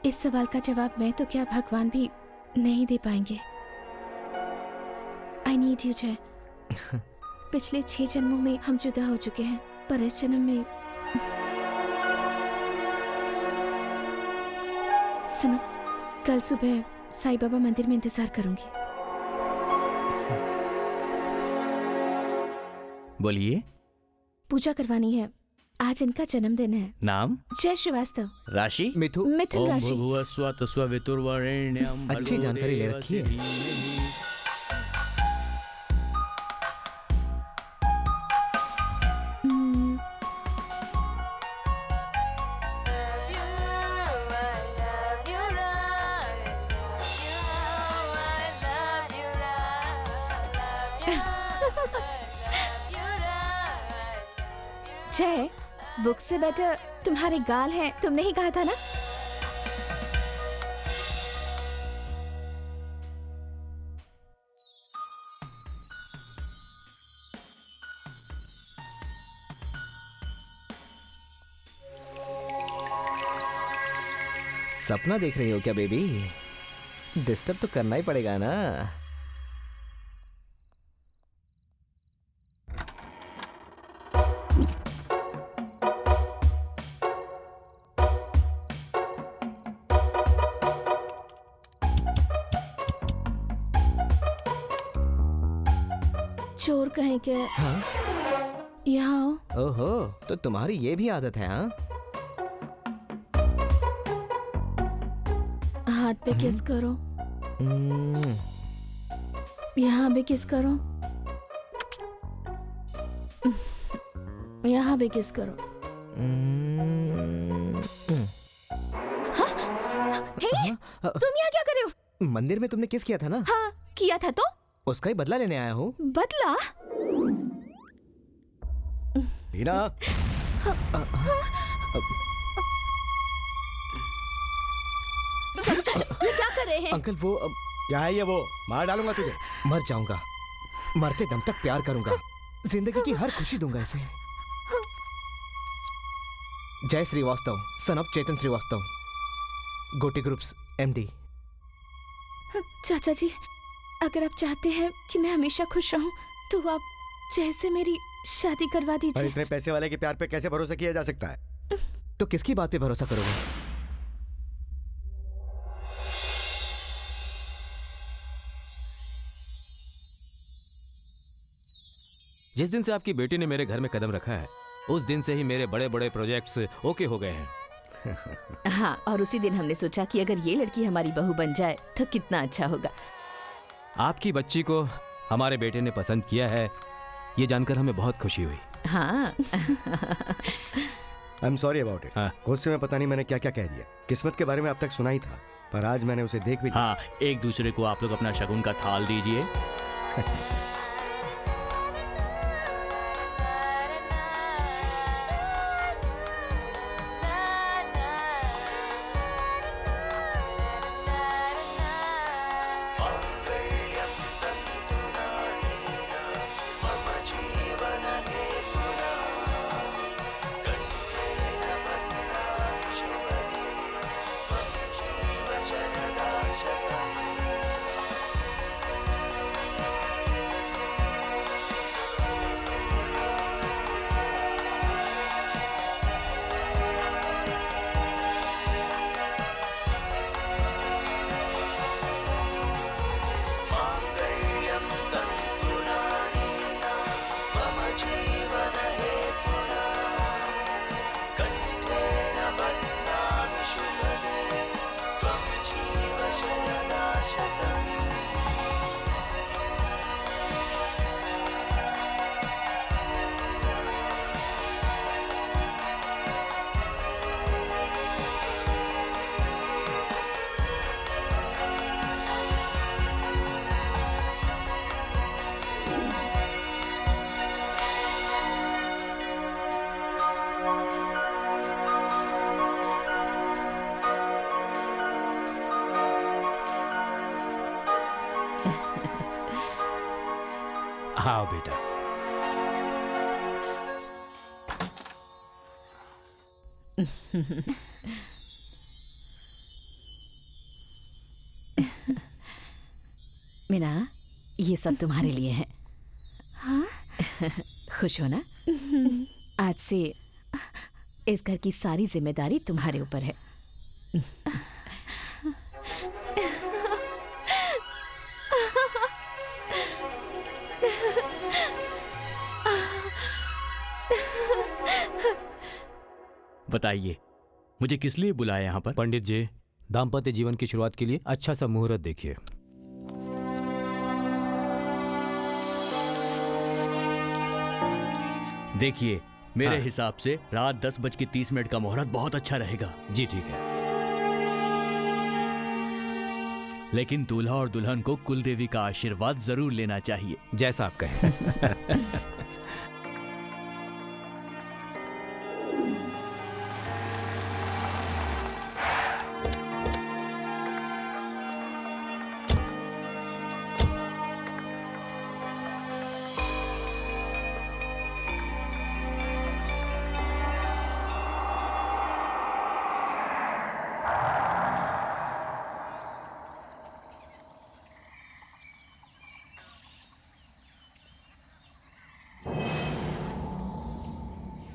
इस सवाल का जवाब मैं तो क्या भगवान भी नहीं दे पाएंगे। आई नीड यू जय। पिछले 6 जन्मों में हम जुदा हो चुके हैं, पर इस जन्म में सुनो, कल सुबह साईं बाबा मंदिर में इंतजार करूंगी। बोलिए। पूजा करवानी है, आज इनका जन्मदिन है। नाम? जय श्रीवास्तव। राशि? मिथुन राशि। अच्छी जानकारी ले रखी है। जय, बुक से बेटर तुम्हारे गाल हैं, तुमने ही कहा था ना? सपना देख रही हो क्या बेबी? डिस्टर्ब तो करना ही पड़ेगा ना। चोर कहीं के। हाँ? यहाँ आओ। ओहो, तो तुम्हारी ये भी आदत है? हाँ, हाथ पे किस करो। यहाँ भी किस करो। यहाँ भी किस करो। हाँ? हे, तुम यहाँ क्या कर रहे हो? मंदिर में तुमने किस किया था ना? हाँ, किया था तो? उसका ही बदला लेने आया हूँ। बदला? हीना, ये क्या कर रहे हैं? अंकल वो क्या है ये? वो मार डालूंगा तुझे। मर जाऊंगा, मरते दम तक प्यार करूंगा, जिंदगी की हर खुशी दूंगा इसे। जय श्रीवास्तव, सन ऑफ चेतन श्रीवास्तव, गोटी ग्रुप्स MD। चाचा जी, अगर आप चाहते हैं कि मैं हमेशा खुश रहूं, तो आप जय से मेरी शादी करवा और दीजिए। इतने पैसे वाले के प्यार पे कैसे भरोसा किया जा सकता है? तो किसकी बात पे भरोसा करोगे? जिस दिन से आपकी बेटी ने मेरे घर में कदम रखा है, उस दिन से ही मेरे बड़े बड़े प्रोजेक्ट्स ओके हो गए हैं। हाँ, और उसी दिन हमने सोचा कि अगर ये लड़की हमारी बहू बन जाए तो कितना अच्छा होगा। आपकी बच्ची को हमारे बेटे ने पसंद किया है, ये जानकर हमें बहुत खुशी हुई। हाँ। आई एम सॉरी अबाउट इट। हाँ। गुस्से में पता नहीं मैंने क्या क्या कह दिया। किस्मत के बारे में अब तक सुना ही था, पर आज मैंने उसे देख भी लिया। हाँ, एक दूसरे को आप लोग अपना शगुन का थाल दीजिए। हाँ बेटा। मीना, ये सब तुम्हारे लिए है। हाँ? खुश हो ना? आज से इस घर की सारी जिम्मेदारी तुम्हारे ऊपर है। बताइए, मुझे किस लिए बुलाया यहाँ पर? पंडित जी, दाम्पत्य जीवन की शुरुआत के लिए अच्छा सा मुहूर्त देखिए। देखिए, मेरे हिसाब से रात 10:30 का मुहूर्त बहुत अच्छा रहेगा। जी ठीक है। लेकिन दूल्हा और दुल्हन को कुलदेवी का आशीर्वाद जरूर लेना चाहिए। जैसा आप कहें।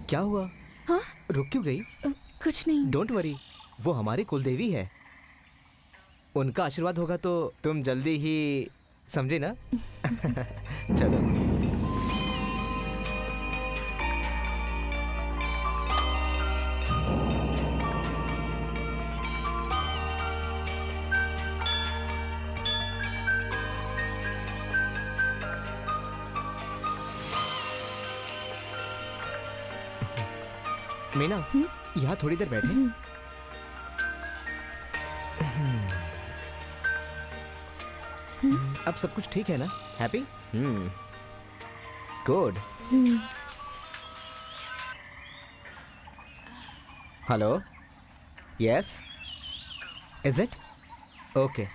क्या हुआ? हाँ? रुक क्यों गई? कुछ नहीं। डोंट वरी, वो हमारी कुलदेवी है। उनका आशीर्वाद होगा तो तुम जल्दी ही समझे ना। चलो। मीना, यहाँ थोड़ी देर बैठे। अब सब कुछ ठीक है ना? Happy? Good. Hello, yes, is it? Okay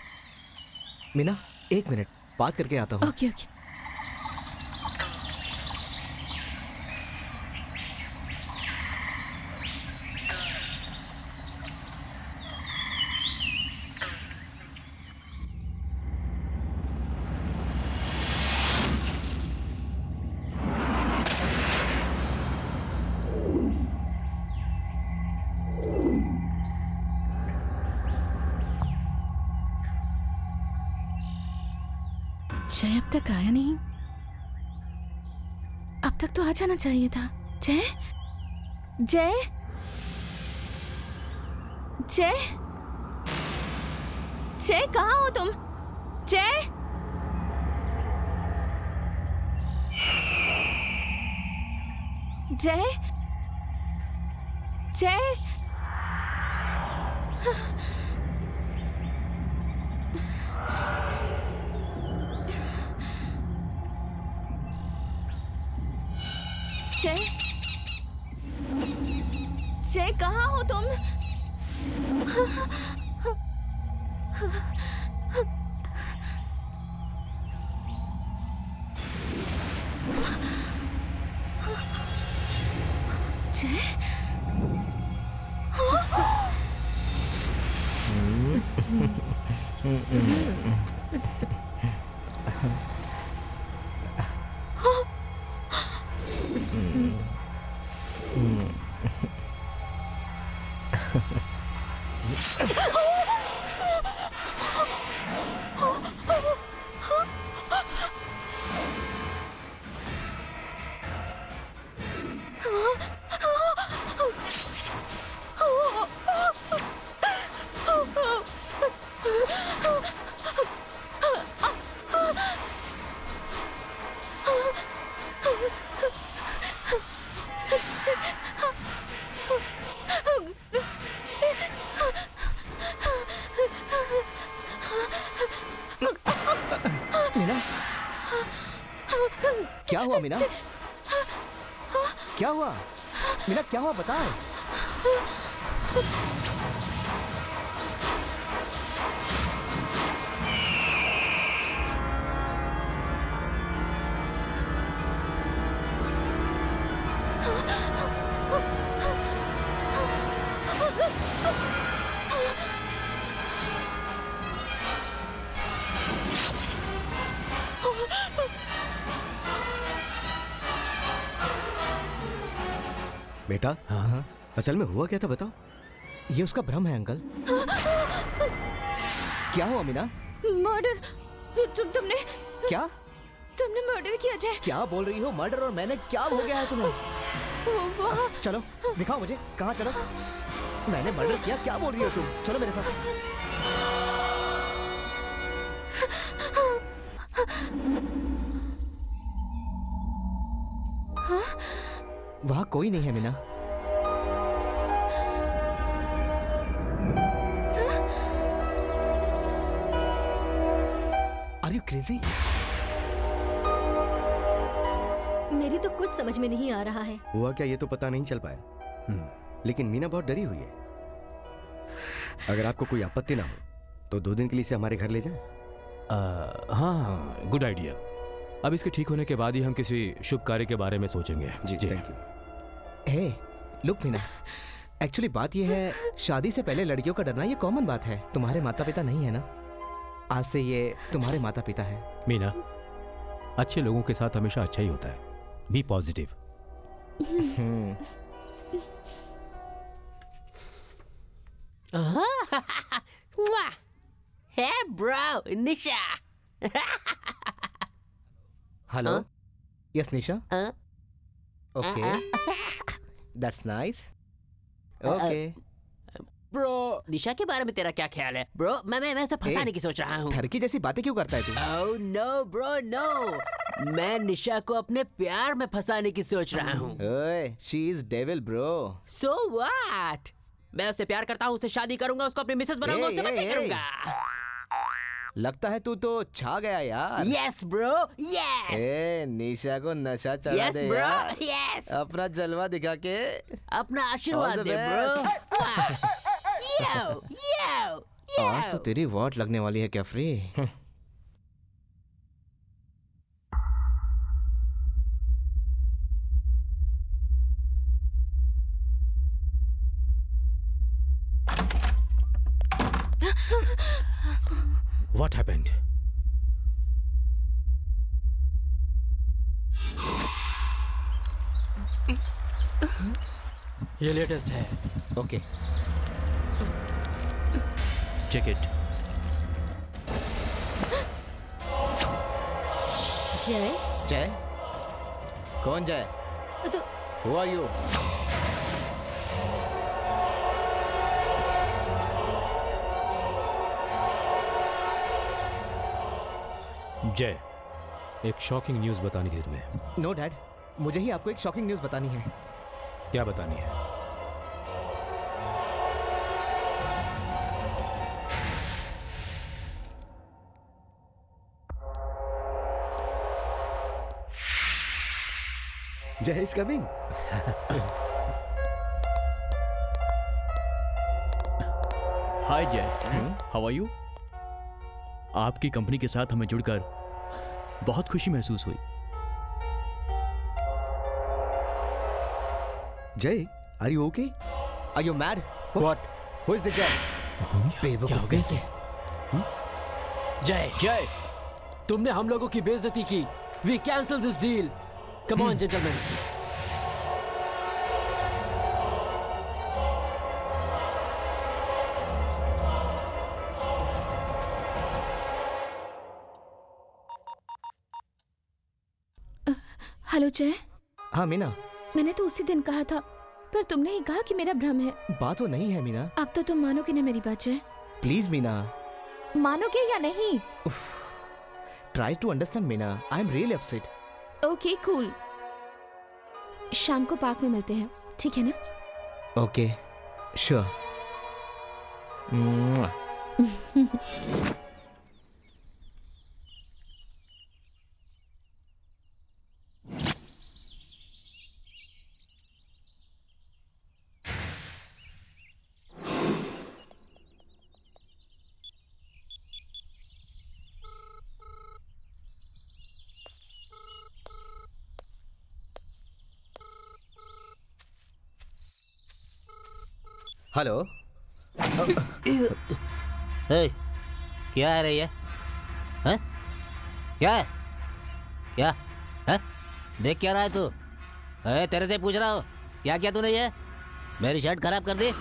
Meena, 1 minute बात करके आता हूँ। Okay okay. जय अब तक आया नहीं। अब तक तो आ जाना चाहिए था। जय, जय, जय, जय, कहाँ हो तुम? जय, जय, जय, जय, जय, कहाँ हो तुम? जय, मीना, क्या हुआ मीना? क्या हुआ मीना? क्या हुआ बताओ। बेटा, हाँ असल में हुआ क्या था बताओ। ये उसका भ्रम है अंकल। क्या हुआ मीना? मर्डर। तुमने क्या मर्डर किया जय। क्या बोल रही हो? मर्डर? और मैंने? क्या हो गया है तुम्हें? वहाँ चलो दिखाओ मुझे, कहाँ? चलो, मैंने मर्डर किया? क्या बोल रही हो तुम? चलो मेरे साथ। वहाँ कोई नहीं है मीना। Are you crazy? मेरी तो कुछ समझ में नहीं आ रहा है। हुआ क्या ये तो पता नहीं चल पाया, लेकिन मीना बहुत डरी हुई है। अगर आपको कोई आपत्ति ना हो तो 2 दिन के लिए इसे हमारे घर ले जाएं। हाँ, गुड आइडिया। अब इसके ठीक होने के बाद ही हम किसी शुभ कार्य के बारे में सोचेंगे। जी thank you. Hey look Meena, actually बात यह है, शादी से पहले लड़कियों का डरना ये कॉमन बात है। तुम्हारे माता पिता नहीं है ना, आज से ये तुम्हारे माता पिता है। मीना, अच्छे लोगों के साथ हमेशा अच्छा ही होता है। Be positive. Hey bro, Nisha. Hello. Yes Nisha. हाँ? Okay, that's nice. Okay bro, Nisha के बारे में तेरा क्या ख्याल है? ब्रो, मैं उसे फंसाने की सोच रहा हूँ। ठरकी जैसी बातें क्यों करता है तू? Oh no bro, no. मैं निशा को अपने प्यार में फंसाने की सोच रहा हूँ। ओए, she is devil bro. So what? मैं उससे प्यार करता हूँ, उससे शादी करूंगा, उसको अपनी मिसेस बनाऊंगा, उससे बच्चे करूंगा। लगता है तू तो छा गया यार। Yes bro, yes. ए, निशा को नशा चढ़ा यस दे ब्रो, यार। यस। अपना जलवा दिखा के अपना आशीर्वाद All the दे ब्रो। यो, यो, आज तो तेरी वाट लगने वाली है क्या फ्री? What happened? ये लेटेस्ट है। Okay, check it. Jay, Jay? कौन जय? तो Who are you? जय, एक शॉकिंग न्यूज़ बतानी थी तुम्हें। नो डैड, मुझे ही आपको एक शॉकिंग न्यूज़ बतानी है। क्या बतानी है? जय is coming. Hi Jay, how are you? आपकी कंपनी के साथ हमें जुड़कर बहुत खुशी महसूस हुई। Jay, are you okay? Are you mad? What? Who is the Jay? क्या हो गया इसे? जय, जय, तुमने हम लोगों की बेइज्जती की। We cancel this deal. Come on, gentlemen. Hello जय, हाँ मीना, मैंने तो उसी दिन कहा था, पर तुमने ही कहा कि मेरा भ्रम है। बात वो नहीं है मीना। अब तो तुम मानोगे ना मेरी बात जय? प्लीज मीना, मानोगे या नहीं? Try to understand Meena, I am really upset. Okay cool, शाम को पार्क में मिलते हैं, ठीक है ना? Okay, sure. हेलो। हे, क्या है रे ये? हैं? क्या है? क्या? हैं? देख क्या रहा है तू? तेरे से पूछ रहा हूँ। क्या किया तूने ये? मेरी शर्ट खराब कर दी।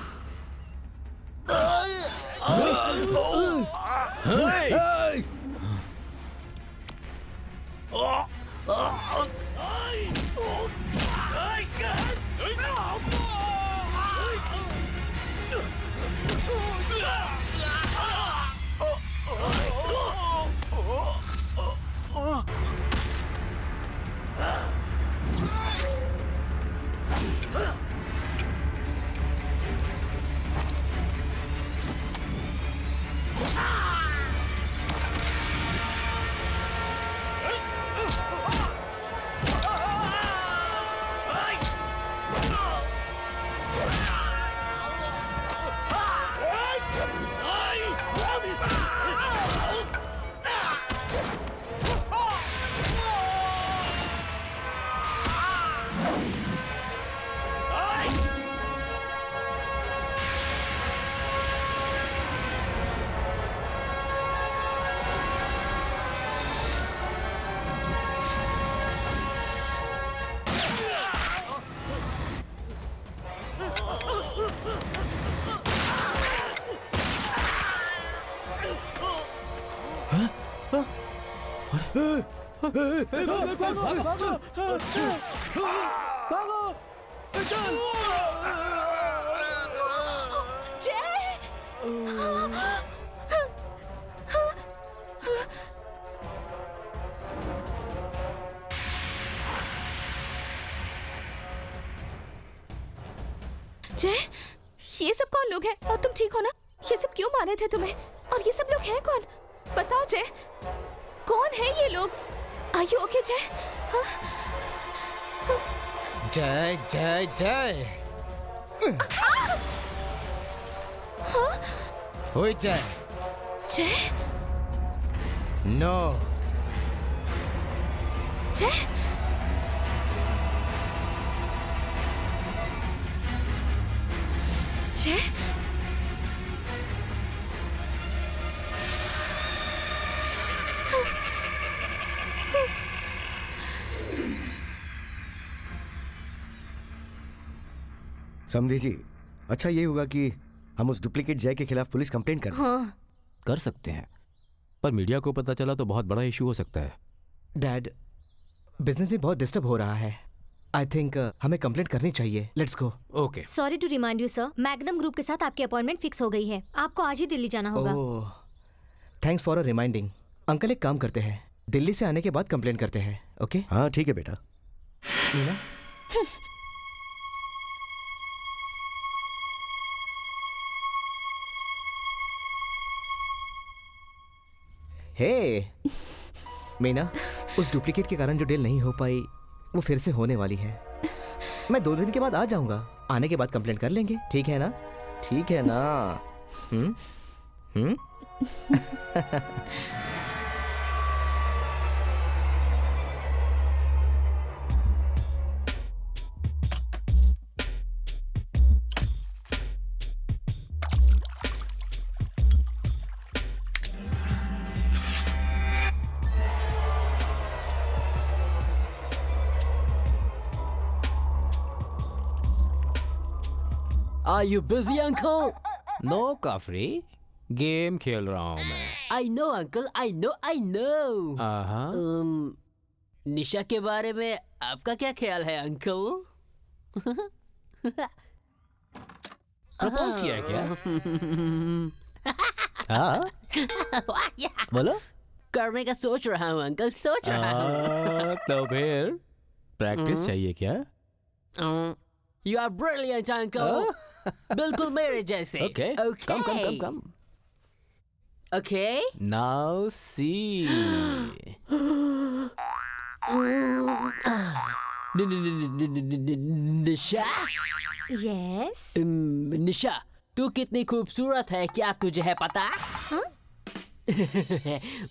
जय, ये सब कौन लोग हैं? और तुम ठीक हो ना? ये सब क्यों मारे थे तुम्हें? और ये सब लोग हैं कौन? बताओ जय, कौन है ये लोग? Are you okay, जय? हाँ? जय जय जय। हाँ? ओए जय। जय? नो। जय? जय? समझी जी, अच्छा ये होगा कि हम उस डुप्लीकेट जय के खिलाफ पुलिस कंप्लेंट करें। हाँ। कर सकते हैं, पर मीडिया को पता चला तो बहुत बड़ा इशू हो सकता है। डैड, बिजनेस में बहुत डिस्टर्ब हो रहा है। आई थिंक हमें कंप्लेंट करनी चाहिए। Let's go. Okay. Sorry to remind you sir, Magnum group के साथ आपकी अपॉइंटमेंट फिक्स हो गई है। आपको आज ही दिल्ली जाना होगा। ओह, थैंक्स फॉर रिमाइंडिंग। अंकल एक काम करते हैं, दिल्ली से आने के बाद कंप्लेंट करते हैं। ओके? हाँ ठीक है बेटा। मीना? हे मीना, उस डुप्लीकेट के कारण जो डील नहीं हो पाई वो फिर से होने वाली है। मैं 2 दिन के बाद आ जाऊंगा। आने के बाद कंप्लेंट कर लेंगे। ठीक है ना? ठीक है ना? हम्म? Are you busy, uncle? No Caffrey, game खेल रहा हूँ मैं। I know, uncle. I know. आहा। निशा के बारे में आपका क्या ख्याल है, अंकल? प्रपोज किया है क्या? हाँ? बोलो। करने का सोच रहा हूँ, अंकल, सोच रहा हूँ। तो फिर प्रैक्टिस चाहिए क्या? You are brilliant, uncle. बिल्कुल मेरे जैसे। Okay. Come. Okay. Now see. निशा? यस। निशा, तू कितनी खूबसूरत है, क्या तुझे है पता? हाँ?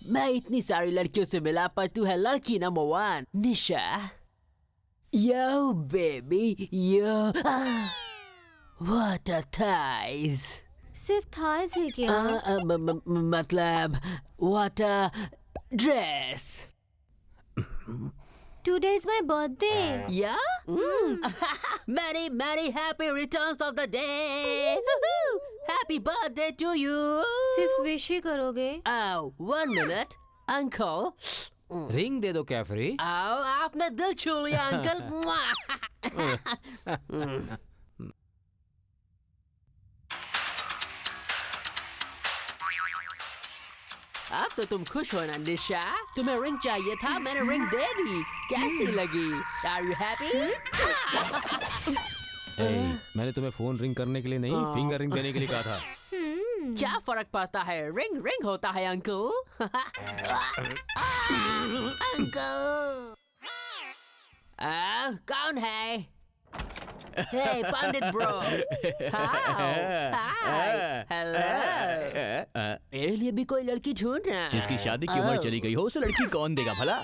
मैं इतनी सारी लड़कियों से मिला, पर तू है लड़की number 1। Nisha, yo baby, yo, what a thighs। सिर्फ थाइस है क्या? मतलब what a dress। Today is my birthday. Yeah? Many happy returns of the day. Happy birthday to you. सिर्फ विश ही करोगे? Oh, 1 minute. Uncle. रिंग दे दो कैफरी। Oh, आपने दिल छू लिया अंकल। अब तो तुम खुश हो ना निशा? तुम्हें रिंग चाहिए था, मैंने रिंग दे दी। कैसी लगी? Are you happy? मैंने तुम्हें फोन रिंग करने के लिए नहीं, फिंगर रिंग देने के लिए कहा था। क्या फर्क पड़ता है? रिंग रिंग होता है अंकल। अंकल। कौन है? Hey, पंडित ब्रो। हाय। हेलो। मेरे लिए भी कोई लड़की ढूंढ रहा है। जिसकी शादी की उम्र चली गई हो उसे लड़की कौन देगा भला?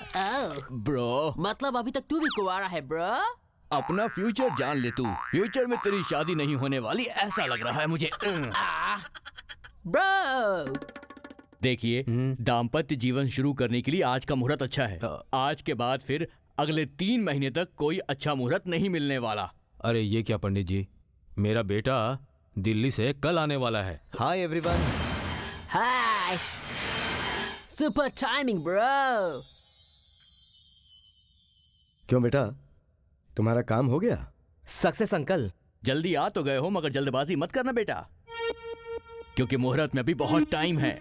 ब्रो, मतलब अभी तक तू भी कुंवारा है ब्रो? अपना फ्यूचर जान ले तू। फ्यूचर में तेरी शादी नहीं होने वाली ऐसा लग रहा है मुझे। ब्रो देखिए, दाम्पत्य जीवन शुरू करने के लिए आज का मुहूर्त अच्छा है। आज के बाद फिर अगले 3 महीने तक कोई अच्छा मुहूर्त नहीं मिलने वाला। अरे ये क्या पंडित जी, मेरा बेटा दिल्ली से कल आने वाला है। Hi everyone. Hi. Super timing bro. क्यों बेटा, तुम्हारा काम हो गया? Success uncle. जल्दी आ तो गए हो मगर जल्दबाजी मत करना बेटा, क्योंकि मुहूर्त में अभी बहुत टाइम है।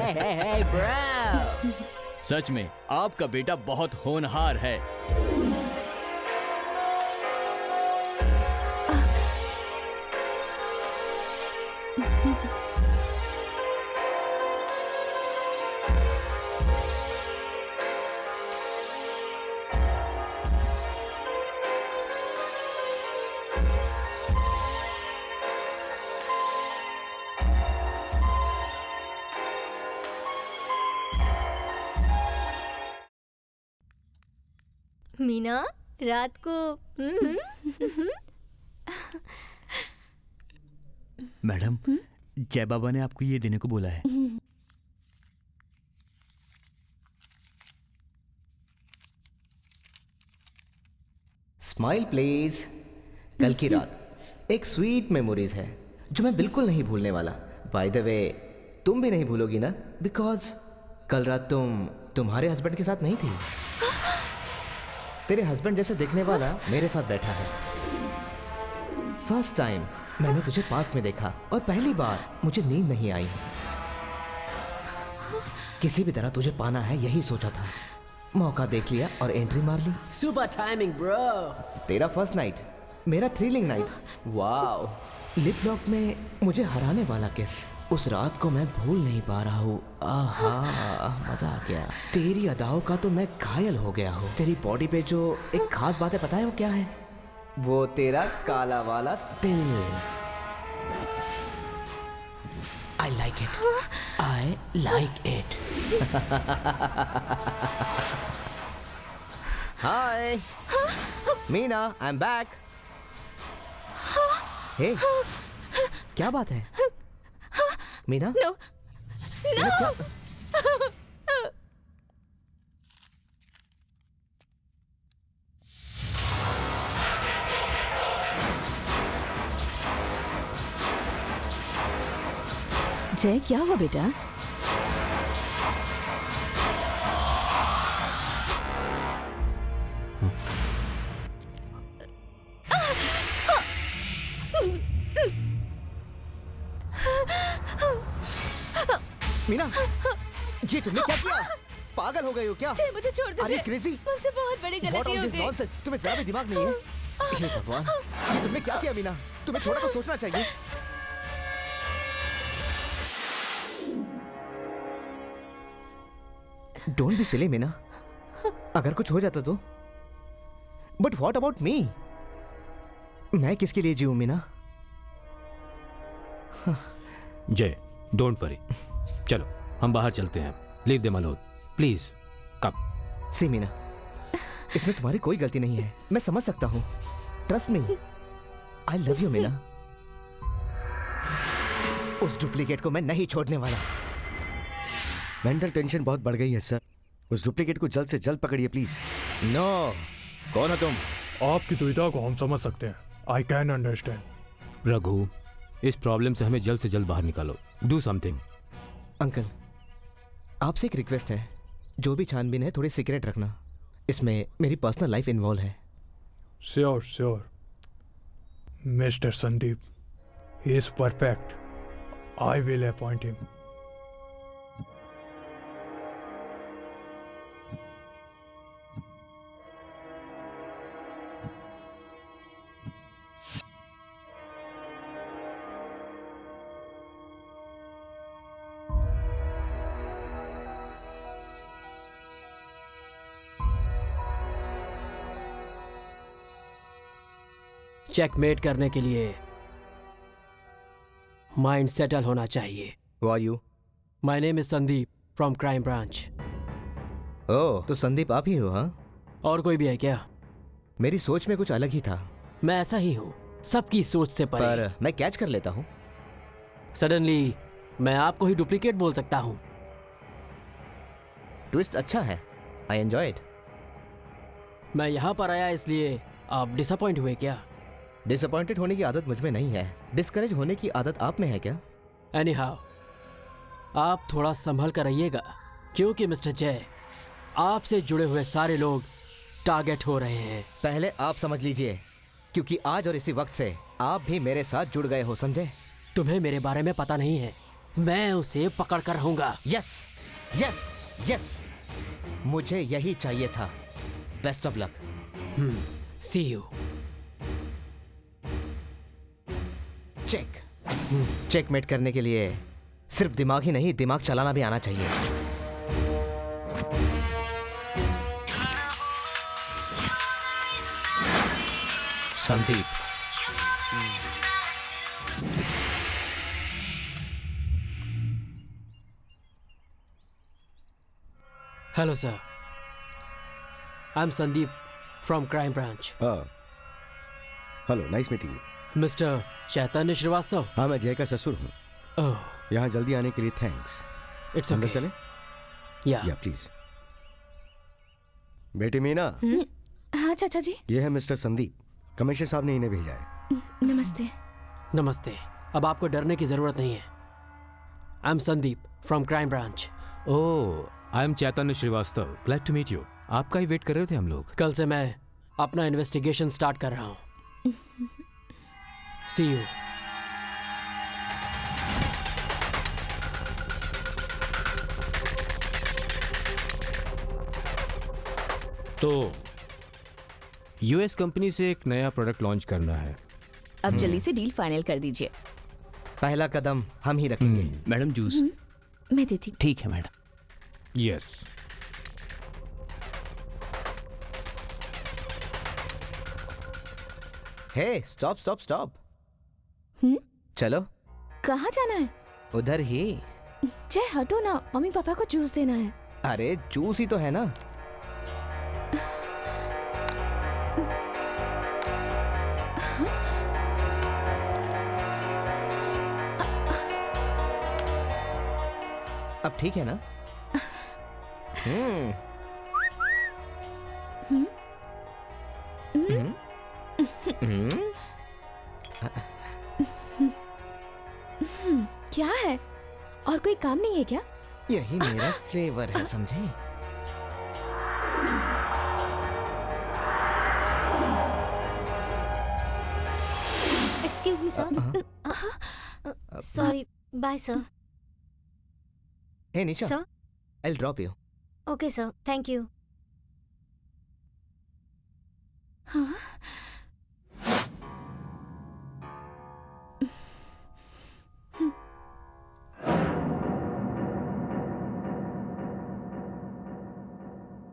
Hey, bro. सच में आपका बेटा बहुत होनहार है। मीना, रात को मैडम, जय बाबा ने आपको ये देने को बोला है। Smile please. कल की रात एक स्वीट मेमोरीज है जो मैं बिल्कुल नहीं भूलने वाला। बाय द वे, तुम भी नहीं भूलोगी ना? बिकॉज कल रात तुम तुम्हारे हस्बैंड के साथ नहीं थी। तेरे हस्बैंड जैसे दिखने वाला मेरे साथ बैठा है। फर्स्ट टाइम मैंने तुझे पार्क में देखा और पहली बार मुझे नींद नहीं आई। किसी भी तरह तुझे पाना है यही सोचा था। मौका देख लिया और एंट्री मार ली। Super timing bro. तेरा फर्स्ट नाइट, मेरा thrilling night. Wow, lip lock में मुझे हराने वाला किस। उस रात को मैं भूल नहीं पा रहा हूँ। आहा, मजा आ गया। तेरी अदाओं का तो मैं घायल हो गया हूँ। तेरी बॉडी पे जो एक खास बात है, पता है वो क्या है? वो तेरा काला वाला तिल। I like it. I like it. Hi. Meena, I'm back. Hey, क्या बात है? मीना? No. No. जय, क्या हुआ बेटा? मीना, ये तुमने क्या किया? पागल हो गए हो क्या? जय, मुझे छोड़ दीजिए। अरे क्रेजी, मुझसे बहुत बड़ी गलती हो गई। नॉनसेंस, तुम्हें जरा भी दिमाग नहीं है? हे भगवान, ये तुमने क्या किया मीना? तुम्हें थोड़ा तो सोचना चाहिए। Don't be silly Meena. अगर कुछ हो जाता तो? But what about me? मैं किसके लिए जीऊं मीना? जय, डोंट वरी। चलो हम बाहर चलते हैं। Leave them alone please. Come. See Meena, इसमें तुम्हारी कोई गलती नहीं है। मैं समझ सकता हूं। Trust me, I love you Meena. उस डुप्लीकेट को मैं नहीं छोड़ने वाला। मेंटल टेंशन बहुत बढ़ गई है सर। उस डुप्लीकेट को जल्द से जल्द पकड़िए प्लीज। नो, कौन हो तुम? आपकी दुविधा को हम समझ सकते हैं। I can understand. रघु, इस प्रॉब्लम से हमें जल्द से जल्द बाहर निकालो। Do something. अंकल, आपसे एक रिक्वेस्ट है, जो भी छानबीन है थोड़ी सीक्रेट रखना, इसमें मेरी पर्सनल लाइफ इन्वॉल्व है। Sure sure mister Sandeep, he is perfect. I will appoint him. Checkmate करने के लिए माइंड सेटल होना चाहिए। Who are you? My name is Sandeep from crime branch. Oh, तो संदीप आप ही हो? हाँ, और कोई भी है क्या? मेरी सोच में कुछ अलग ही था। मैं ऐसा ही हूँ, सबकी सोच से परे। पर मैं कैच कर लेता हूँ। सडनली मैं आपको ही डुप्लीकेट बोल सकता हूँ। ट्विस्ट अच्छा है, आई एंजॉय इट। मैं यहाँ पर आया इसलिए आप डिसअपॉइंट हुए क्या? डिसअपॉइंटेड होने की आदत मुझ में नहीं है, डिस्करेज होने की आदत आप में है क्या? एनीहाउ, आप थोड़ा संभल कर रहिएगा, क्योंकि मिस्टर जय, आपसे जुड़े हुए सारे लोग टारगेट हो रहे हैं। पहले आप समझ लीजिए, क्योंकि आज और इसी वक्त से आप भी मेरे साथ जुड़ गए हो, समझे? तुम्हें मेरे बारे में पता नहीं है, मैं उसे पकड़ कर रहूंगा। यस यस यस, मुझे यही चाहिए था। Best of luck. See you. Check checkmate करने के लिए सिर्फ दिमाग ही नहीं, दिमाग चलाना भी आना चाहिए। Sandeep, hello sir, I am Sandeep from crime branch. Hello, nice meeting you. Mister Chaitanya Shrivastava? हाँ, मैं जय का ससुर हूँ। ओह, यहाँ जल्दी आने के लिए थैंक्स। इट्स अंदर ओके। चले? या प्लीज। बेटी मीना, हाँ चाचा जी। ये है मिस्टर संदीप, कमिश्नर साहब ने इन्हें भेजा है। नमस्ते। नमस्ते। अब आपको डरने की जरूरत नहीं है। I am Sandeep from crime branch. Oh, I am Chaitanya Srivastava, glad to meet you. आपका ही वेट कर रहे थे हम लोग। कल से मैं अपना इन्वेस्टिगेशन स्टार्ट कर रहा हूँ। सी यू। तो यूएस कंपनी से एक नया प्रोडक्ट लॉन्च करना है। अब जल्दी से डील फाइनल कर दीजिए। पहला कदम हम ही रखेंगे। Madam juice. मैं देती हूँ। ठीक है मैडम। यस। हे, स्टॉप स्टॉप स्टॉप। चलो। कहाँ जाना है? उधर ही। जय हटो ना, मम्मी पापा को जूस देना है। अरे जूस ही तो है ना। अब ठीक है ना? क्या है? और कोई काम नहीं है क्या? यही मेरा फ्लेवर है, समझे? Excuse me sir. Sorry, bye sir. Hey Nisha, sir? I'll drop you. Okay sir, thank you. हाँ?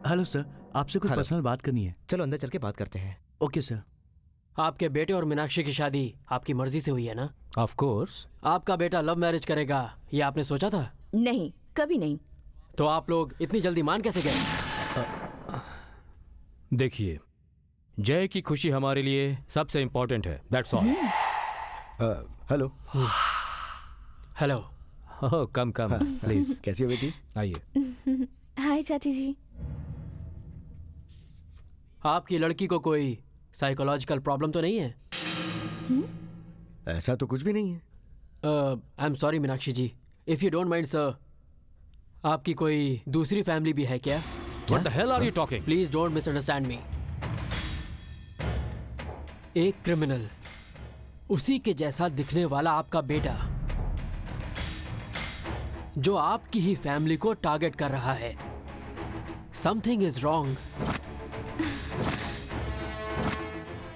हेलो सर, आपसे कुछ हेलो। पर्सनल बात करनी है। चलो अंदर चल के बात करते हैं। Okay sir. आपके बेटे और मीनाक्षी की शादी आपकी मर्जी से हुई है ना? Of course. आपका बेटा लव मैरिज करेगा ये आपने सोचा था? नहीं, कभी नहीं। तो आप लोग इतनी जल्दी मान कैसे गए? देखिए, जय की खुशी हमारे लिए सबसे इंपॉर्टेंट है। That's all. Hello. Hello. Come come please. कैसी हो बेटी? आइए। हाय चाची जी। आपकी लड़की को कोई साइकोलॉजिकल प्रॉब्लम तो नहीं है? ऐसा तो कुछ भी नहीं है। I am sorry Meenakshi ji, if you don't mind sir, आपकी कोई दूसरी फैमिली भी है क्या? What the hell are you talking? Please don't misunderstand मी। एक क्रिमिनल, उसी के जैसा दिखने वाला आपका बेटा, जो आपकी ही फैमिली को टारगेट कर रहा है। Something is wrong.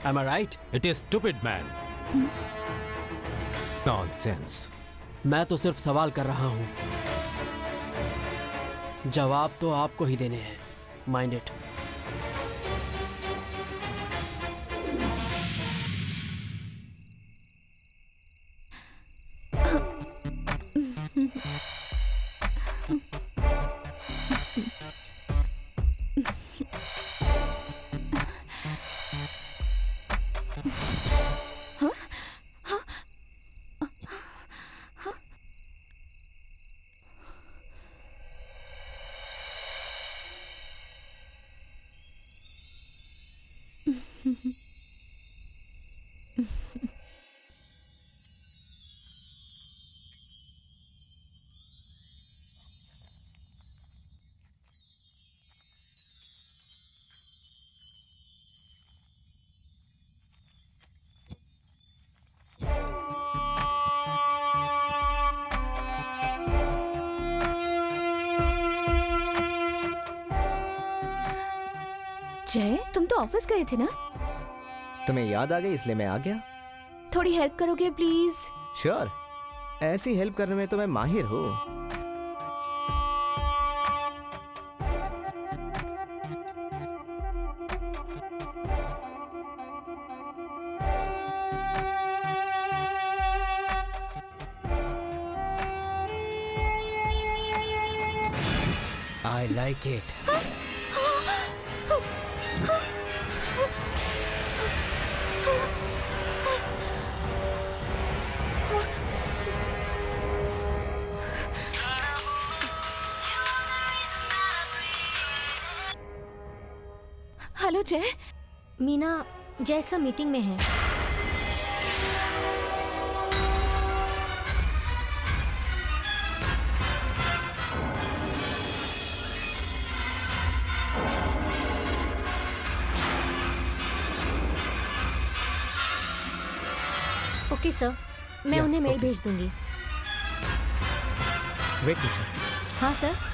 Am I right? It is stupid, man. Nonsense. मैं तो सिर्फ सवाल कर रहा हूं, जवाब तो आपको ही देने हैं। Mind it. जय, तुम तो ऑफिस गए थे ना? तुम्हें याद आ गई इसलिए मैं आ गया। थोड़ी हेल्प करोगे प्लीज? श्योर, ऐसी हेल्प करने में तो मैं माहिर हूँ। I like it. हेलो जय। मीना जैसा मीटिंग में है। ओके सर, मैं उन्हें मेल भेज दूंगी। Wait sir. हाँ सर।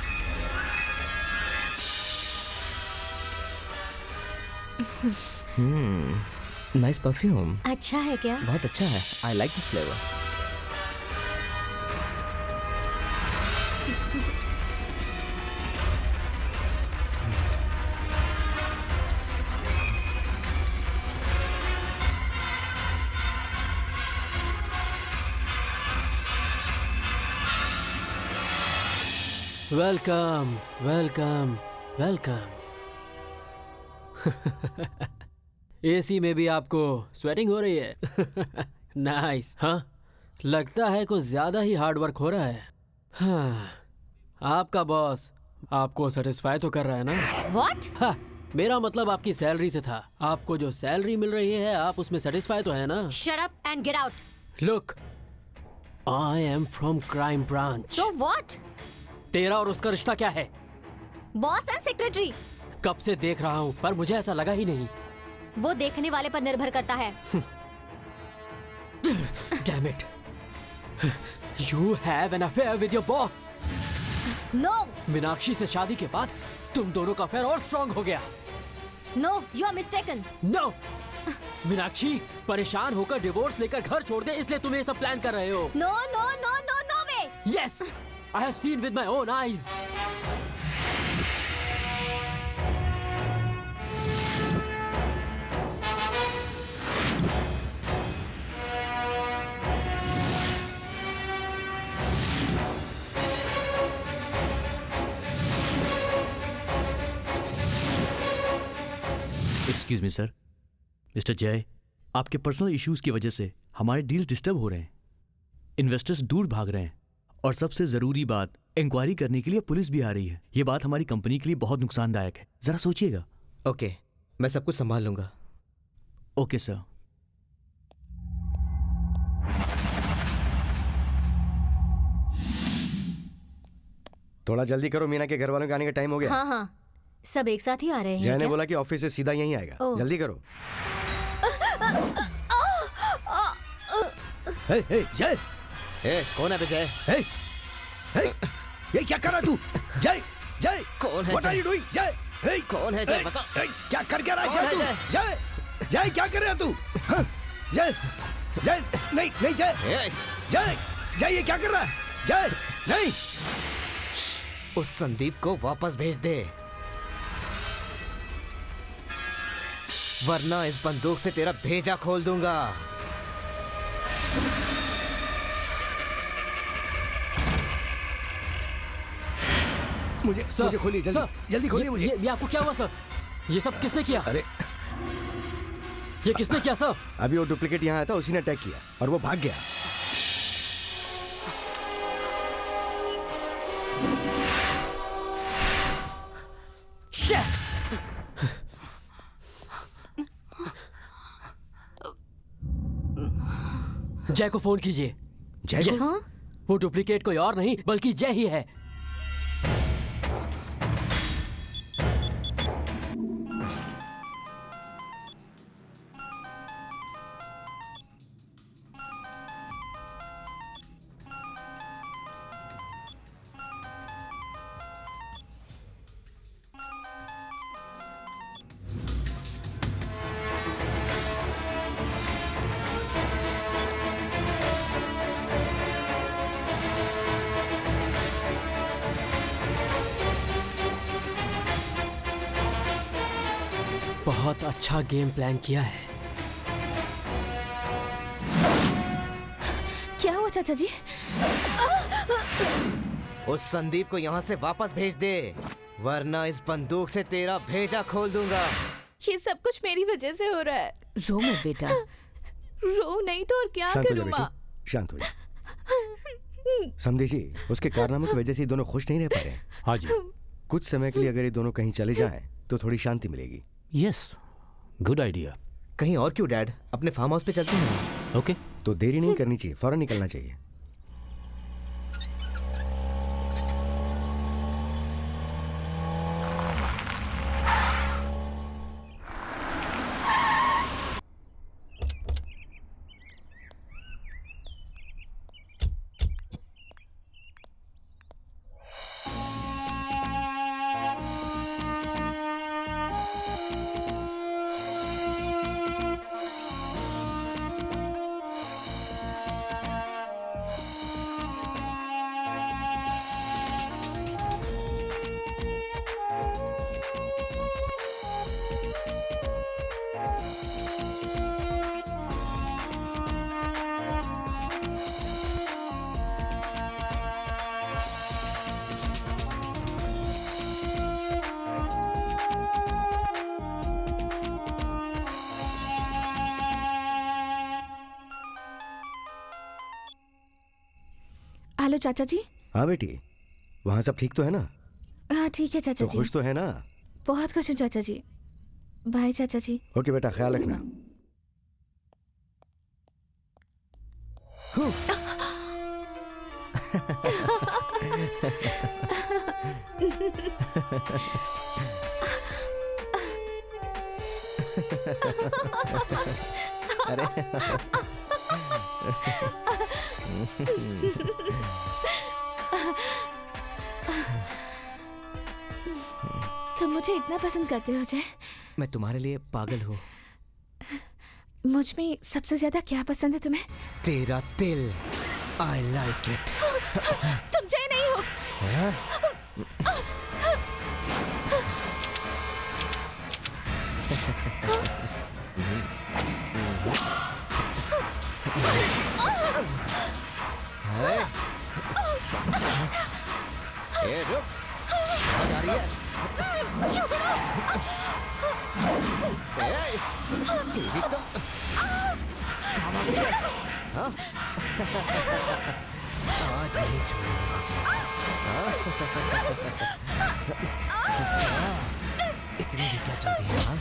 Nice perfume. अच्छा है क्या? बहुत अच्छा है। I like this flavour. Welcome welcome welcome. AC में भी आपको स्वेटिंग हो रही है। नाइस। हाँ, लगता है कुछ ज्यादा ही हार्ड वर्क हो रहा है। हाँ, आपका बॉस आपको सेटिस्फाई तो कर रहा है ना? What? हाँ, मेरा मतलब आपकी सैलरी से था। आपको जो सैलरी मिल रही है आप उसमें सेटिस्फाई तो है ना? Shut up and get out. Look, I am from crime branch. So what? तेरा और उसका रिश्ता क्या है? Boss and secretary. कब से देख रहा हूँ पर मुझे ऐसा लगा ही नहीं। वो देखने वाले पर निर्भर करता है। Damn it. You have an affair with your boss. No. Meenakshi से शादी के बाद तुम दोनों का अफेयर और स्ट्रॉन्ग हो गया। No, you are mistaken. No. Meenakshi परेशान होकर डिवोर्स लेकर घर छोड़ दे इसलिए तुम ये सब प्लान कर रहे हो। No, no, no, no, no way. Yes, I have seen with my own eyes. Excuse me sir. Mister जय, आपके पर्सनल इश्यूज की वजह से हमारे डील्स डिस्टर्ब हो रहे हैं। इन्वेस्टर्स दूर भाग रहे हैं और सबसे जरूरी बात, इंक्वायरी करने के लिए पुलिस भी आ रही है। ये बात हमारी कंपनी के लिए बहुत नुकसानदायक है, जरा सोचिएगा। ओके, मैं सब कुछ संभाल लूंगा। Okay sir. थोड़ा जल्दी करो, मीना के घर वालों के आने का टाइम हो गया। हाँ हाँ, सब एक साथ ही आ रहे हैं जय ने क्या? बोला कि ऑफिस से सीधा यहीं आएगा। ओह। जल्दी करो। जय, कौन है बे जय? ये क्या कर रहा तू? जय, जय, कौन है What are जय? you doing? जय, कौन है जय? बता। क्या कर क्या रहा कौन है है तू? जय, जय क्या कर रहा है तू? हाँ, जय, जय, नहीं, नहीं जय, जय, जय ये क्या कर रहा है? जय, नहीं। उस संदीप को वापस भेज दे, वरना इस बंदूक से तेरा भेजा खोल दूंगा। मुझे खोलिए जल्दी, जल्दी खोलिए मुझे। ये आपको क्या हुआ सर? ये सब किसने किया? अरे ये किसने किया सर? अभी वो डुप्लीकेट यहाँ आया था, उसी ने अटैक किया और वो भाग गया। जय को फोन कीजिए। जय को? हाँ? वो डुप्लीकेट कोई और नहीं बल्कि जय ही है। बहुत अच्छा गेम प्लान किया है। क्या हुआ चाचा जी? उस संदीप को यहाँ से वापस भेज दे, वरना इस बंदूक से तेरा भेजा खोल दूंगा। ये सब कुछ मेरी वजह से हो रहा है। रो मत बेटा। रो नहीं तो और क्या शांत हो करूं जा माँ? बेटी, शांत हो जा। समझी जी, उसके कारनामों की वजह से ये दोनों खुश नहीं रह पा रहे। हाँ जी। कुछ समय के लिए अगर ये दोनों कहीं चले जाएं तो थोड़ी शांति मिलेगी। Yes, good idea. कहीं और क्यों डैड, अपने फार्म हाउस पे चलते हैं। ओके। तो देरी नहीं करनी चाहिए, फौरन निकलना चाहिए। हेलो चाचा जी। हाँ बेटी, वहाँ सब ठीक तो है ना? हाँ ठीक है चाचा तो जी। खुश तो है ना? बहुत खुश हूँ चाचा जी। बाय चाचा जी। ओके बेटा, ख्याल रखना। अरे तुम मुझे इतना पसंद करते हो जय। मैं तुम्हारे लिए पागल हूँ। मुझ में सबसे ज्यादा क्या पसंद है तुम्हें? तेरा दिल। I like it। तुम जय नहीं हो। ए, रुक। आ जा रही है। ए, तेरी तो। कहाँ भाग रही है? हाँ? आज नहीं छोड़ूंगा तुझे। इतनी भी क्या जल्दी है हाँ?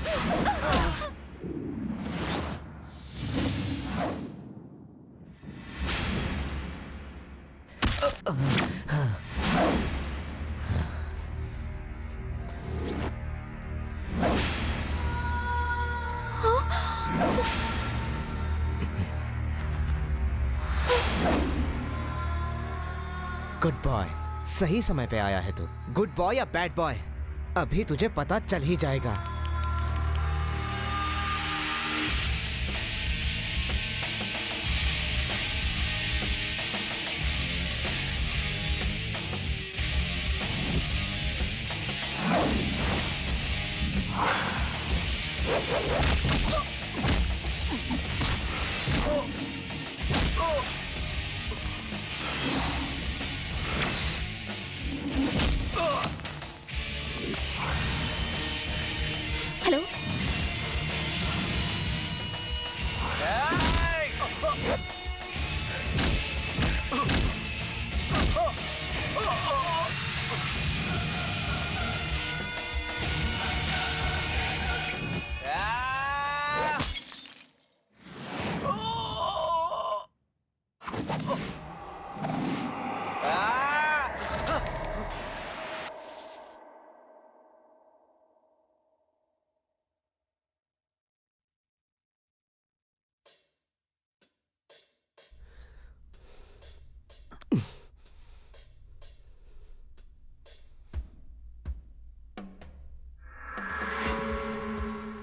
गुड बॉय, सही समय पे आया है तू। गुड बॉय या बैड बॉय, अभी तुझे पता चल ही जाएगा। हेलो।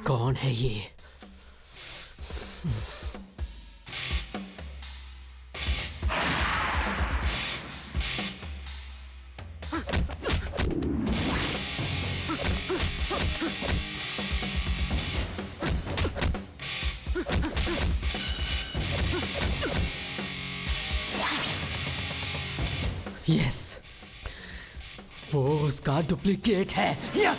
कौन है ये? यस, वो उसका डुप्लीकेट है। या!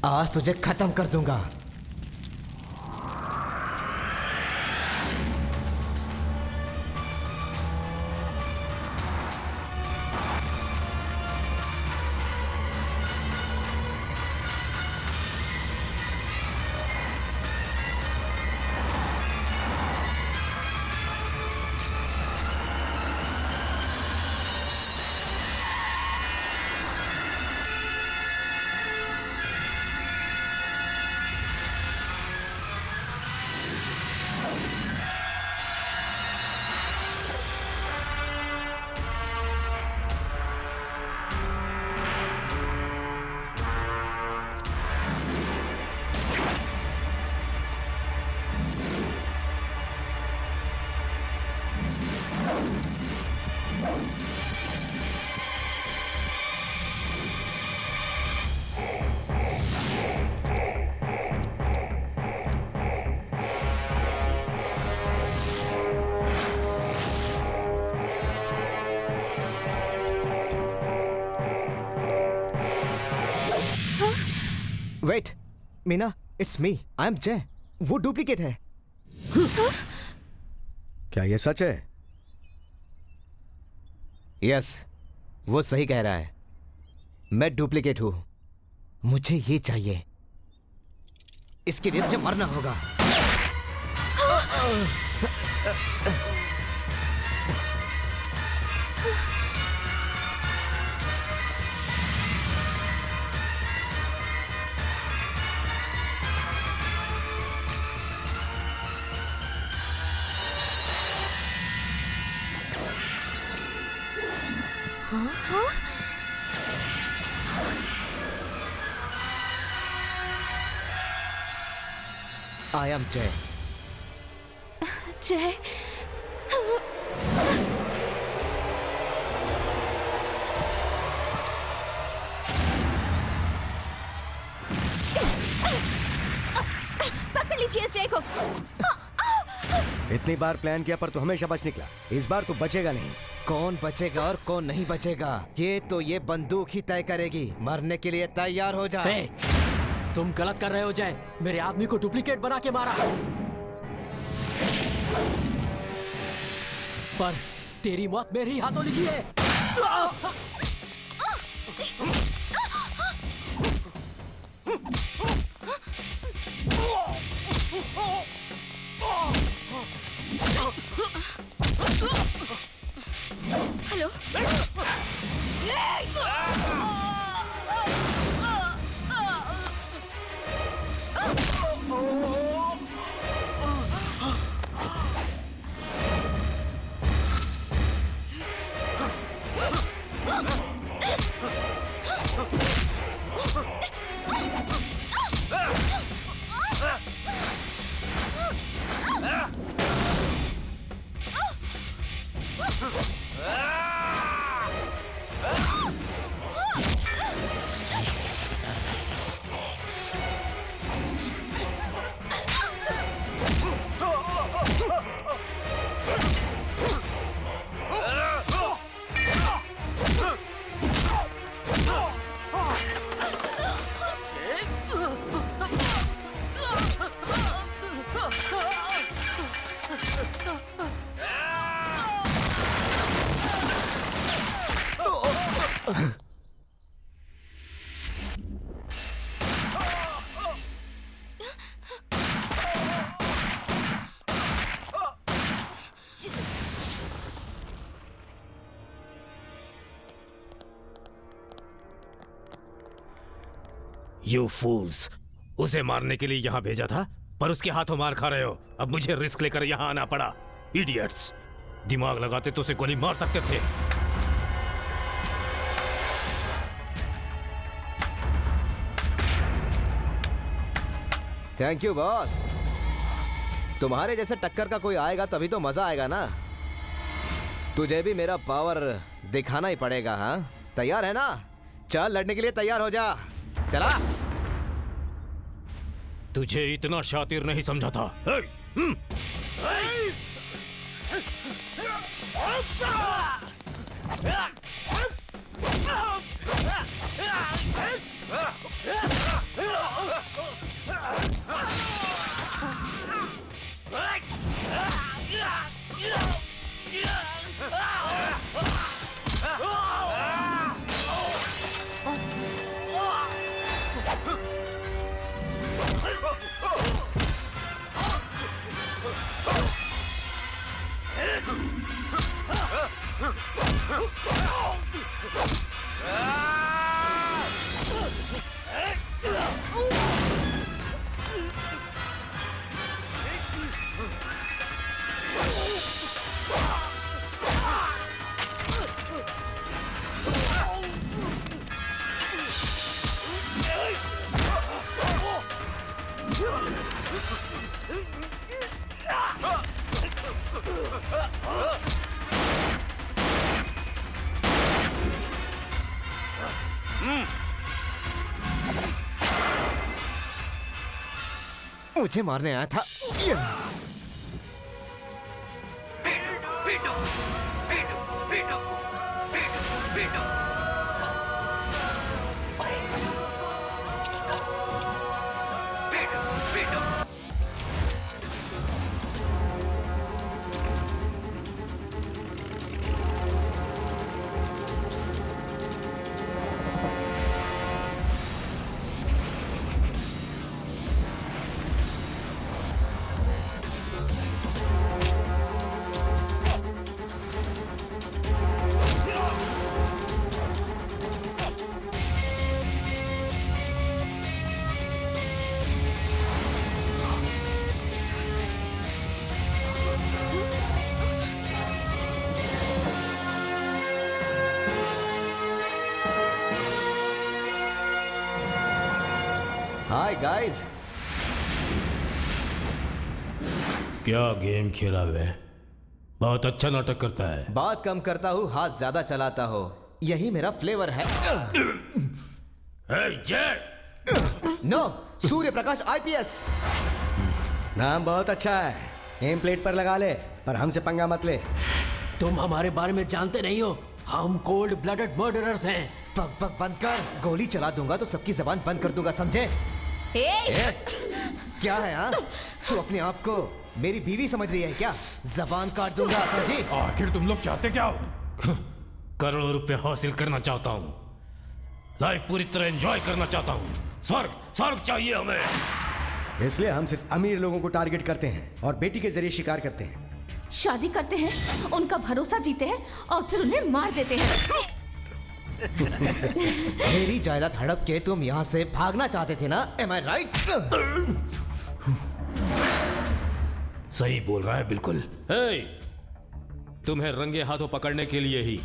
आज तुझे खत्म कर दूंगा। Wait Meena, it's me, I am Jay. वो डुप्लीकेट है। क्या ये सच है? यस, वो सही कह रहा है। मैं डुप्लीकेट हूं। मुझे ये चाहिए, इसके लिए मुझे मरना होगा। आई एम जय। जय पकड़ लीजिए इस जय को। इतनी बार प्लान किया पर तू हमेशा बच निकला, इस बार तू बचेगा नहीं। कौन बचेगा और कौन नहीं बचेगा ये बंदूक ही तय करेगी। मरने के लिए तैयार हो जा। तुम गलत कर रहे हो जय, मेरे आदमी को डुप्लीकेट बना के मारा। पर तेरी मौत मेरे ही हाथों लिखी है। Hello You fools! उसे मारने के लिए यहाँ भेजा था, पर उसके हाथों मार खा रहे हो। अब मुझे रिस्क लेकर यहाँ आना पड़ा। इडियट्स! दिमाग लगाते तो उसे गोली मार सकते थे। Thank you boss. तुम्हारे जैसे टक्कर का कोई आएगा तभी तो मजा आएगा ना। तुझे भी मेरा पावर दिखाना ही पड़ेगा। हाँ, तैयार है ना? चल लड़ने के लिए तैयार हो जा। चला। तुझे इतना शातिर नहीं समझा था। मुझे मारने आया था। गाइस। क्या गेम खेला हुआ है? बहुत अच्छा नाटक करता है। बात कम करता हूँ, हाथ ज्यादा चलाता हो, यही मेरा फ्लेवर है। No, Surya Prakash IPS। नाम बहुत अच्छा है, नेम प्लेट पर लगा ले, पर हमसे पंगा मत ले। तुम हमारे बारे में जानते नहीं हो, हम कोल्ड ब्लडेड मर्डरर्स हैं। बक बक बंद कर, गोली चला दूंगा तो सबकी जबान बंद कर दूंगा, समझे? क्या है हाँ? तू अपने आप को मेरी बीवी समझ रही है क्या? जबान काट दूंगा, समझी? आखिर तुम लोग चाहते क्या हो? करोड़ों रुपए हासिल करना चाहता हूँ, लाइफ पूरी तरह एंजॉय करना चाहता हूँ। स्वर्ग, स्वर्ग चाहिए हमें। इसलिए हम सिर्फ अमीर लोगों को टारगेट करते हैं और बेटी के जरिए शिकार करते हैं। शादी करते हैं, उनका भरोसा जीते हैं और फिर उन्हें मार देते हैं। मेरी जायदाद हड़प के तुम यहाँ से भागना चाहते थे ना? Am I right? सही बोल रहा है बिल्कुल। हे, तुम्हें रंगे हाथों पकड़ने के लिए ही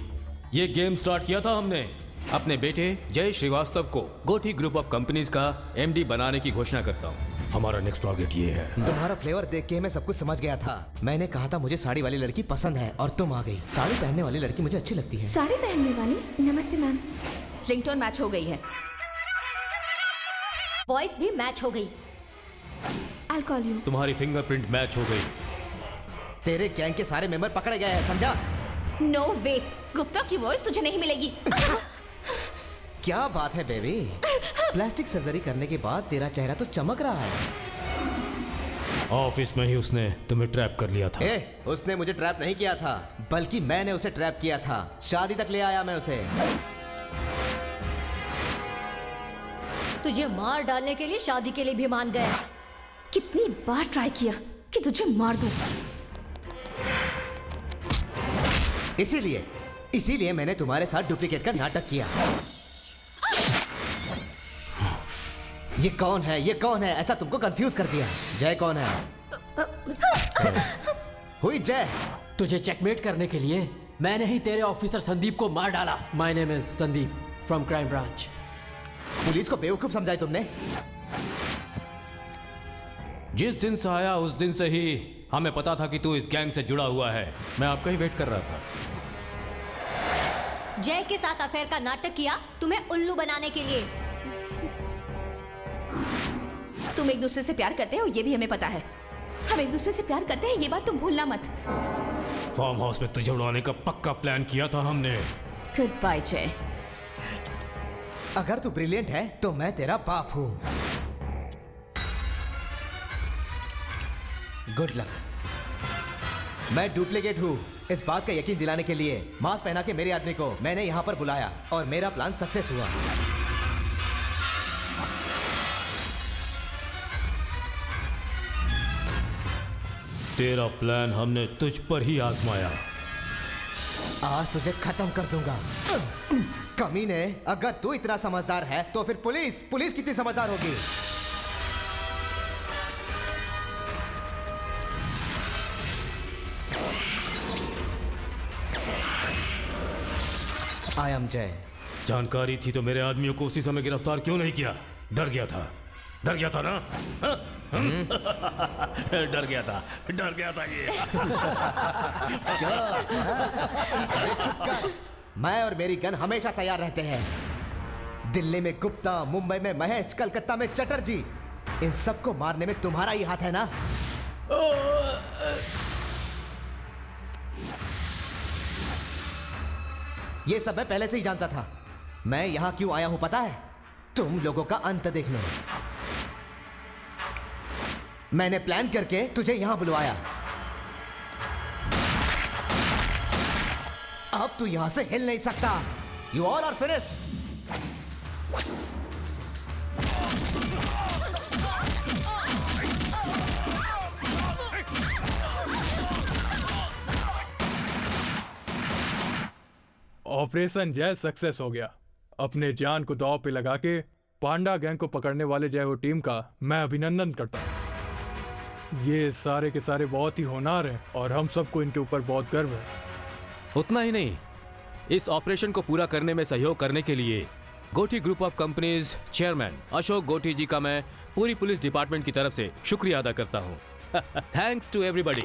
ये गेम स्टार्ट किया था हमने। अपने बेटे जय श्रीवास्तव को गोठी ग्रुप ऑफ कंपनीज का MD बनाने की घोषणा करता हूँ। हमारा नेक्स्ट टारगेट ये है। तुम्हारा फ्लेवर देख के मैं सब कुछ समझ गया था। मैंने कहा था मुझे साड़ी वाली लड़की पसंद है और तुम आ गई। साड़ी पहनने वाली लड़की मुझे अच्छी लगती है। साड़ी पहनने वाली? नमस्ते मैम। रिंगटोन मैच हो गई है, वॉइस भी मैच हो गई। I'll call you। तुम्हारी फिंगरप्रिंट मैच हो गई। तेरे गैंग के सारे मेंबर पकड़े गए हैं, समझा? नो वे, गुप्ता की वॉइस तुझे नहीं मिलेगी। क्या बात है बेबी, प्लास्टिक सर्जरी करने के बाद तेरा चेहरा तो चमक रहा है। ऑफिस में ही उसने तुम्हें ट्रैप कर लिया था। उसने मुझे ट्रैप नहीं किया था, बल्कि मैंने उसे ट्रैप किया था। शादी तक ले आया मैं उसे। तुझे मार डालने के लिए शादी के लिए भी मान गया। कितनी बार ट्राई किया कि तुझे मार दूं। इसीलिए मैंने तुम्हारे साथ डुप्लीकेट का नाटक किया। ये कौन है? ये कौन है? ऐसा तुमको कंफ्यूज कर दिया। जय कौन है? हुई जय? तुझे चेकमेट करने के लिए मैंने ही तेरे ऑफिसर संदीप को मार डाला। My name is Sandeep from crime branch. Police को बेवकूफ समझाए तुमने? जिस दिन से आया उस दिन से ही हमें पता था कि तू इस गैंग से जुड़ा हुआ है। मैं आपका ही वेट कर रहा था। जय के साथ अफेयर का नाटक किया तुम्हें उल्लू बनाने के लिए। तुम एक दूसरे से प्यार करते हो ये भी हमें पता है। हम एक दूसरे से प्यार करते हैं ये बात तुम भूलना मत। फार्म हाउस में तुझे उड़ाने का पक्का प्लान किया था हमने। गुड बाय जय। अगर तू ब्रिलियंट है तो मैं तेरा बाप हूं। Good luck. मैं डुप्लीकेट हूं, इस बात का यकीन दिलाने के लिए मास्क पहना के मेरे आदमी को मैंने यहां पर बुलाया और मेरा प्लान सक्सेस हुआ। तेरा प्लान हमने तुझ पर ही आजमाया। आज तुझे खत्म कर दूंगा। कमीने, अगर तू इतना समझदार है तो फिर पुलिस कितनी समझदार होगी? आई एम जय। जानकारी थी तो मेरे आदमियों को उसी समय गिरफ्तार क्यों नहीं किया? डर गया था ना? डर गया था ये। अरे चुप कर। मैं और मेरी गन हमेशा तैयार रहते हैं। दिल्ली में गुप्ता, मुंबई में महेश, कलकत्ता में चटर्जी, इन सबको मारने में तुम्हारा ही हाथ है ना? ये सब मैं पहले से ही जानता था। मैं यहां क्यों आया हूं पता है? तुम लोगों का अंत देखने। मैंने प्लान करके तुझे यहां बुलवाया। अब तू यहां से हिल नहीं सकता। You all are finished. Operation Jay success हो गया। अपने जान को दांव पे लगा के पांडा गैंग को पकड़ने वाले जय हो टीम का मैं अभिनंदन करता हूँ। ये सारे के सारे बहुत ही होनहार हैं और हम सबको इनके ऊपर बहुत गर्व है। उतना ही नहीं, इस ऑपरेशन को पूरा करने में सहयोग करने के लिए Gothi group of companies chairman Ashok Gothi ji का मैं पूरी पुलिस डिपार्टमेंट की तरफ से शुक्रिया अदा करता हूँ। Thanks to everybody.